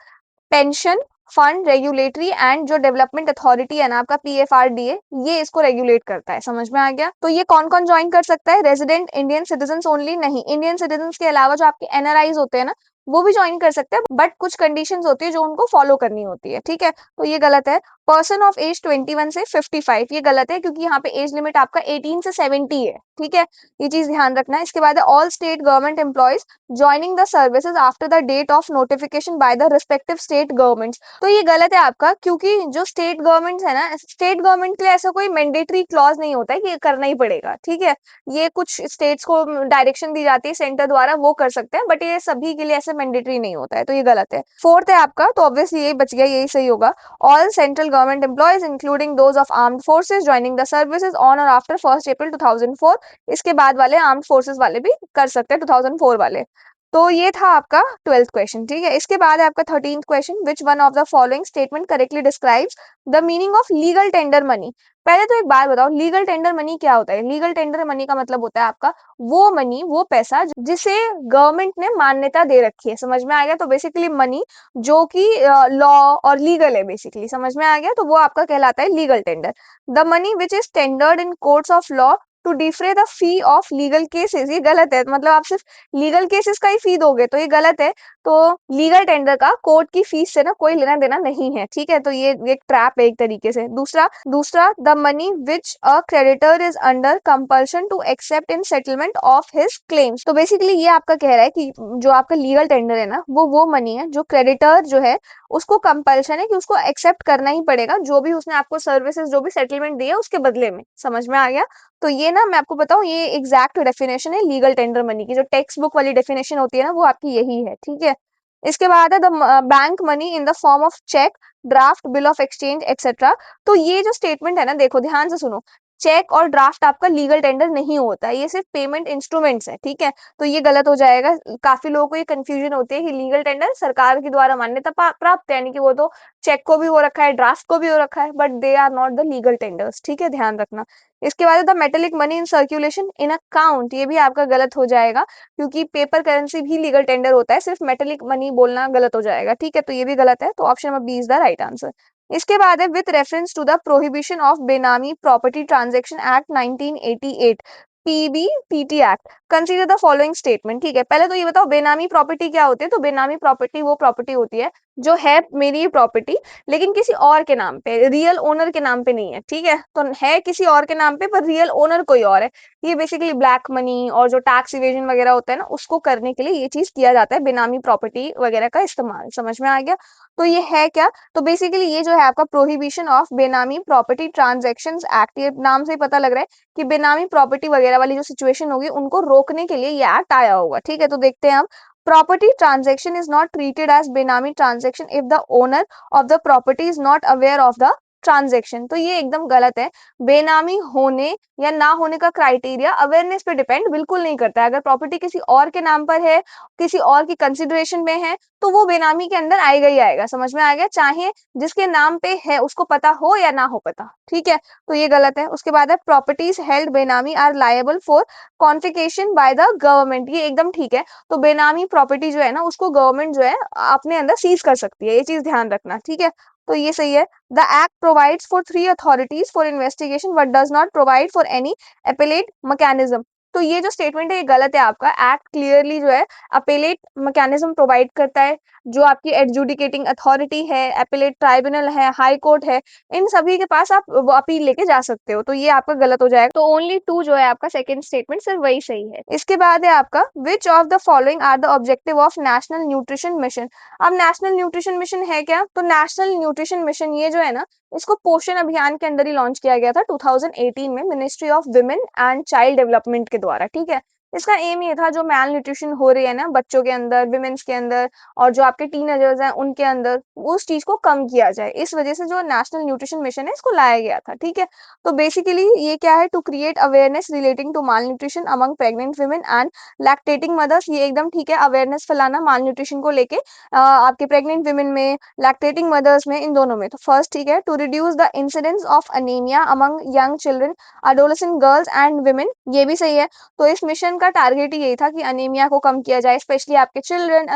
पेंशन फंड रेगुलेटरी एंड जो डेवलपमेंट अथॉरिटी है ना आपका पीएफआरडीए, ये इसको रेगुलेट करता है, समझ में आ गया? तो ये कौन कौन ज्वाइन कर सकता है? रेजिडेंट इंडियन सिटीजन ओनली नहीं, इंडियन सिटीजन के अलावा जो आपके एनआरआईज होते हैं ना, वो भी ज्वाइन कर सकते हैं, बट कुछ कंडीशंस होती है जो उनको फॉलो करनी होती है, ठीक है? तो ये गलत है। पर्सन ऑफ एज 21 से 55, ये गलत है, क्योंकि यहाँ पे एज लिमिट आपका 18 से 70 है, ठीक है? ये चीज ध्यान रखना है। इसके बाद all state government employees joining the services after the date of notification by the respective state governments. तो ये गलत है आपका, क्योंकि जो स्टेट गवर्नमेंट्स है ना, स्टेट गवर्नमेंट के लिए ऐसा कोई मैंडेटरी क्लॉज नहीं होता है कि ये करना ही पड़ेगा, ठीक है? ये कुछ स्टेट्स को डायरेक्शन दी जाती है सेंटर द्वारा, वो कर सकते हैं, बट ये सभी के लिए ऐसे मैंडेटरी नहीं होता है, तो ये गलत है। फोर्थ है आपका, तो ऑब्वियसली यही बच गया, यही सही होगा। All central government employees including those of armed forces joining the services on और आफ्टर 1 अप्रैल 2004। इसके बाद वाले आर्म्ड फोर्सेज वाले भी कर सकते हैं, 2004 वाले। तो ये था आपका 12th क्वेश्चन, ठीक है? इसके बाद है आपका 13th question, which one of the following statement correctly describes the meaning of legal tender money. पहले तो एक बात बताओ, लीगल टेंडर मनी क्या होता है? लीगल टेंडर मनी का मतलब होता है आपका वो मनी, वो पैसा जिसे गवर्नमेंट ने मान्यता दे रखी है, समझ में आ गया? तो बेसिकली मनी जो कि लॉ और लीगल है, बेसिकली समझ में आ गया? तो वो आपका कहलाता है legal tender. The money which is tendered in courts of law to defray the fee of legal cases, ये गलत है, मतलब आप सिर्फ लीगल केसेस का ही फी दोगे तो ये गलत है। तो लीगल टेंडर का कोर्ट की फीस से ना कोई लेना देना नहीं है, ठीक है। तो ये एक ट्रैप है एक तरीके से। दूसरा दूसरा the money which a creditor is under compulsion to accept in settlement of his claims. तो बेसिकली ये आपका कह रहा है कि जो आपका लीगल टेंडर है ना, वो मनी है जो क्रेडिटर जो है उसको कंपल्शन है कि उसको एक्सेप्ट करना ही पड़ेगा, जो भी उसने आपको सर्विसेज जो भी सेटलमेंट दिया उसके बदले में। समझ में आ गया? तो ये ना मैं आपको बताऊं, ये एग्जैक्ट डेफिनेशन है लीगल टेंडर मनी की, जो टेक्स्ट बुक वाली डेफिनेशन होती है ना वो आपकी यही है, ठीक है। इसके बाद है the bank money in the form of cheque, draft, bill of exchange etcetera. तो ये जो स्टेटमेंट है ना, देखो ध्यान से सुनो, चेक और ड्राफ्ट आपका लीगल टेंडर नहीं होता है, ये सिर्फ पेमेंट इंस्ट्रूमेंट्स है, ठीक है। तो ये गलत हो जाएगा। काफी लोगों को ये कंफ्यूजन होती है कि लीगल टेंडर सरकार के द्वारा मान्यता प्राप्त है, यानी कि वो तो चेक को भी हो रखा है, ड्राफ्ट को भी हो रखा है, but they are not the legal tenders, ठीक है, ध्यान रखना। इसके बाद the metallic money in circulation in account, ये भी आपका गलत हो जाएगा, क्योंकि पेपर करेंसी भी लीगल टेंडर होता है, सिर्फ मेटेलिक मनी बोलना गलत हो जाएगा, ठीक है। तो ये भी गलत है, तो option number B is the right answer. इसके बाद है with reference to the prohibition of benami property transaction act 1988, PBPT act, consider the following statement. ठीक है, पहले तो ये बताओ बेनामी प्रॉपर्टी क्या होती है। तो बेनामी प्रॉपर्टी वो प्रॉपर्टी होती है जो है मेरी प्रॉपर्टी, लेकिन किसी और के नाम पे, रियल ओनर के नाम पे नहीं है, ठीक है। तो है किसी और के नाम पे पर रियल ओनर कोई और है। ये बेसिकली ब्लैक मनी और जो टैक्स इवेजन वगैरह होता है ना, उसको करने के लिए ये चीज किया जाता है, बेनामी प्रॉपर्टी वगैरह का इस्तेमाल। समझ में आ गया? तो ये है क्या? तो बेसिकली ये जो है आपका prohibition of benami property transactions act, ये नाम से ही पता लग रहा है कि बेनामी प्रॉपर्टी वगैरह वाली जो सिचुएशन होगी उनको रोकने के लिए ये एक्ट आया होगा, ठीक है। तो देखते हैं हम। Property transaction is not treated as Benami transaction if the owner of the property is not aware of the transaction. तो ये एकदम गलत है। बेनामी होने या ना होने का क्राइटेरिया अवेयरनेस पे डिपेंड बिल्कुल नहीं करता है। अगर प्रॉपर्टी किसी और के नाम पर है, किसी और की कंसिडरेशन में है, तो वो बेनामी के अंदर आएगा ही आएगा। समझ में आ गया? चाहे जिसके नाम पे है उसको पता हो या ना हो पता, ठीक है। तो ये गलत है। उसके बाद है properties held benami are liable for confiscation by the government, ये एकदम ठीक है। तो बेनामी प्रॉपर्टी जो है ना, उसको गवर्नमेंट जो है अपने अंदर सीज कर सकती है, ये चीज ध्यान रखना, ठीक है। तो ये सही है। The act provides for 3 authorities for investigation but does not provide for any appellate mechanism. तो ये जो स्टेटमेंट है ये गलत है आपका। एक्ट क्लियरली जो है अपेलेट मैकेनिज्म प्रोवाइड करता है। जो आपकी एडजुडिकेटिंग अथॉरिटी है, अपेलेट ट्राइब्यूनल है, हाई कोर्ट है, इन सभी के पास आप वो अपील लेके जा सकते हो। तो ये आपका गलत हो जाएगा। तो ओनली 2 जो है आपका सेकंड स्टेटमेंट सिर्फ वही सही है। इसके बाद है आपका which of the following are the objective of national nutrition mission. अब नेशनल न्यूट्रिशन मिशन है क्या? तो नेशनल न्यूट्रिशन मिशन ये जो है ना, इसको पोषण अभियान के अंदर ही लॉन्च किया गया था 2018 में, ministry of women and child development के द्वारा, ठीक है। इसका एम ये था जो मैल न्यूट्रिशन हो रही है ना बच्चों के अंदर, विमेन्स के अंदर, और जो आपके टीनेजर्स हैं उनके अंदर, उस चीज को कम किया जाए। इस वजह से जो नेशनल न्यूट्रिशन मिशन है इसको लाया गया था, ठीक है। तो बेसिकली ये क्या है? To create awareness relating to malnutrition among pregnant women and lactating mothers, ये एकदम ठीक है। अवेयरनेस फैलाना माल न्यूट्रिशन को लेके आपके प्रेग्नेंट वुमेन में, लैक्टेटिंग मदर्स में, इन दोनों में। तो फर्स्ट ठीक है, to reduce the incidence of anaemia among young children, adolescent girls and women, ये भी सही है। तो इस मिशन का टारगेट ही यही था कि अनीमिया को कम किया जाए, स्पेशली आपके चिल्ड्रन,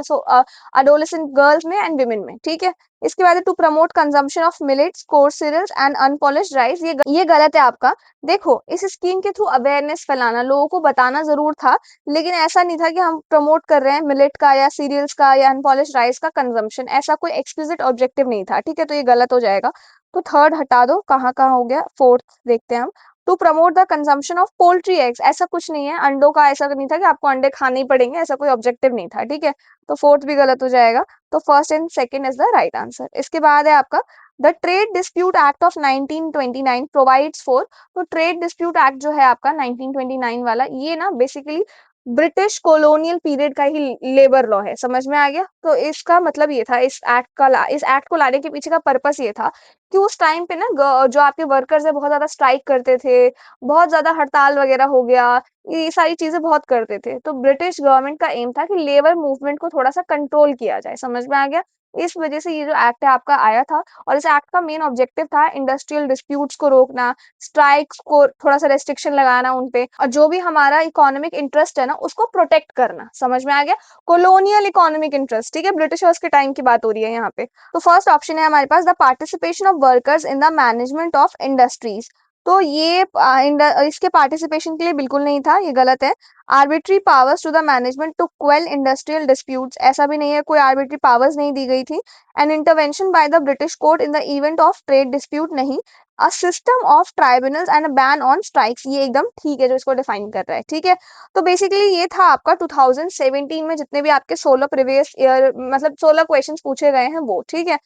अडोलेसेंट गर्ल्स में एंड वुमेन में, ठीक है। इसके बाद to promote consumption of millets, coarse cereals and unpolished rice, ये गलत है आपका। देखो इस स्कीम के थ्रू अवेयरनेस फैलाना, लोगों को बताना जरूर था, लेकिन ऐसा नहीं था कि हम प्रमोट कर रहे हैं मिलेट का या सीरियल्स का या अनपॉलिश्ड राइस का कंजम्पशन, ऐसा कोई एक्सप्लिसिट ऑब्जेक्टिव नहीं था, ठीक है। तो ये गलत हो जाएगा। तो थर्ड हटा दो, कहाँ कहाँ हो गया। फोर्थ देखते हैं हम। To promote the consumption of poultry eggs, ऐसा कुछ नहीं है। अंडों का ऐसा नहीं था कि आपको अंडे खाने ही पड़ेंगे, ऐसा कोई ऑब्जेक्टिव नहीं था, ठीक है। तो फोर्थ भी गलत हो जाएगा। तो first and second is the right answer. इसके बाद है आपका the trade dispute act of 1929 provides for. तो ट्रेड डिस्प्यूट एक्ट जो है आपका 1929 वाला, ये ना बेसिकली ब्रिटिश कॉलोनियल पीरियड का ही लेबर लॉ है। समझ में आ गया? तो इसका मतलब ये था, इस एक्ट को लाने के पीछे का पर्पस ये था कि उस टाइम पे ना जो आपके वर्कर्स है बहुत ज्यादा स्ट्राइक करते थे, बहुत ज्यादा हड़ताल वगैरह हो गया, ये सारी चीजें बहुत करते थे। तो ब्रिटिश गवर्नमेंट का एम था कि लेबर मूवमेंट को थोड़ा सा कंट्रोल किया जाए। समझ में आ गया? इस वजह से ये जो एक्ट है आपका आया था। और इस एक्ट का मेन ऑब्जेक्टिव था इंडस्ट्रियल डिस्प्यूट्स को रोकना, स्ट्राइक्स को थोड़ा सा रेस्ट्रिक्शन लगाना उन पे, और जो भी हमारा इकोनॉमिक इंटरेस्ट है ना उसको प्रोटेक्ट करना। समझ में आ गया? कॉलोनियल इकोनॉमिक इंटरेस्ट, ठीक है, ब्रिटिशर्स के टाइम की बात हो रही है यहाँ पे। तो फर्स्ट ऑप्शन है हमारे पास the participation of workers in the management of industries. तो ये इसके पार्टिसिपेशन के लिए बिल्कुल नहीं था, ये गलत है। Arbitrary powers to the management to quell industrial disputes, ऐसा भी नहीं है, कोई आर्बिट्री पावर्स नहीं दी गई थी। An intervention by the British court in the event of trade dispute नहीं। A system of tribunals and a ban on strikes, ये एकदम ठीक है जो इसको डिफाइन कर रहा है, ठीक है। तो बेसिकली ये था आपका 2017 में जितने भी आपके 16 प्रीवियस ईयर मतलब 16 क्वेश्चंस पूछे गए हैं वो, ठीक है।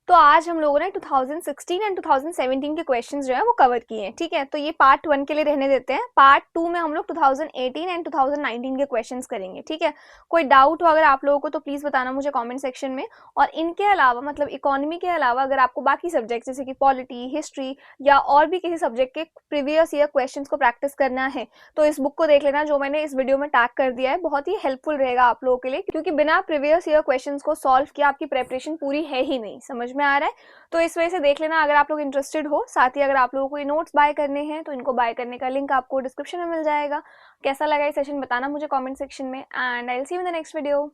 तो आज हम लोगों ने 2016 एंड 2017 के क्वेश्चंस जो है वो कवर किए हैं, ठीक है। तो ये पार्ट 1 के लिए रहने देते हैं। पार्ट 2 में हम लोग 2018 एंड 2019 के क्वेश्चंस करेंगे, ठीक है। कोई डाउट हो अगर आप लोगों को तो प्लीज बताना मुझे कमेंट सेक्शन में। और इनके अलावा मतलब इकोनॉमी के अलावा अगर आपको बाकी सब्जेक्ट जैसे कि पॉलिटी, हिस्ट्री या और भी किसी सब्जेक्ट के प्रीवियस ईयर क्वेश्चन को प्रैक्टिस करना है तो इस बुक को देख लेना जो मैंने इस वीडियो में टैग कर दिया है। बहुत ही हेल्पफुल रहेगा आप लोगों के लिए, क्योंकि बिना प्रीवियस ईयर क्वेश्चन को सॉल्व किया आपकी प्रेपरेशन पूरी है ही नहीं, समझ में आ रहा है। तो इस वजह से देख लेना अगर आप लोग इंटरेस्टेड हो। साथ ही अगर आप लोगों को ये नोट्स बाय करने हैं तो इनको बाय करने का लिंक आपको डिस्क्रिप्शन में मिल जाएगा। कैसा लगा ये सेशन बताना मुझे कमेंट सेक्शन में, and I will see you in the next video.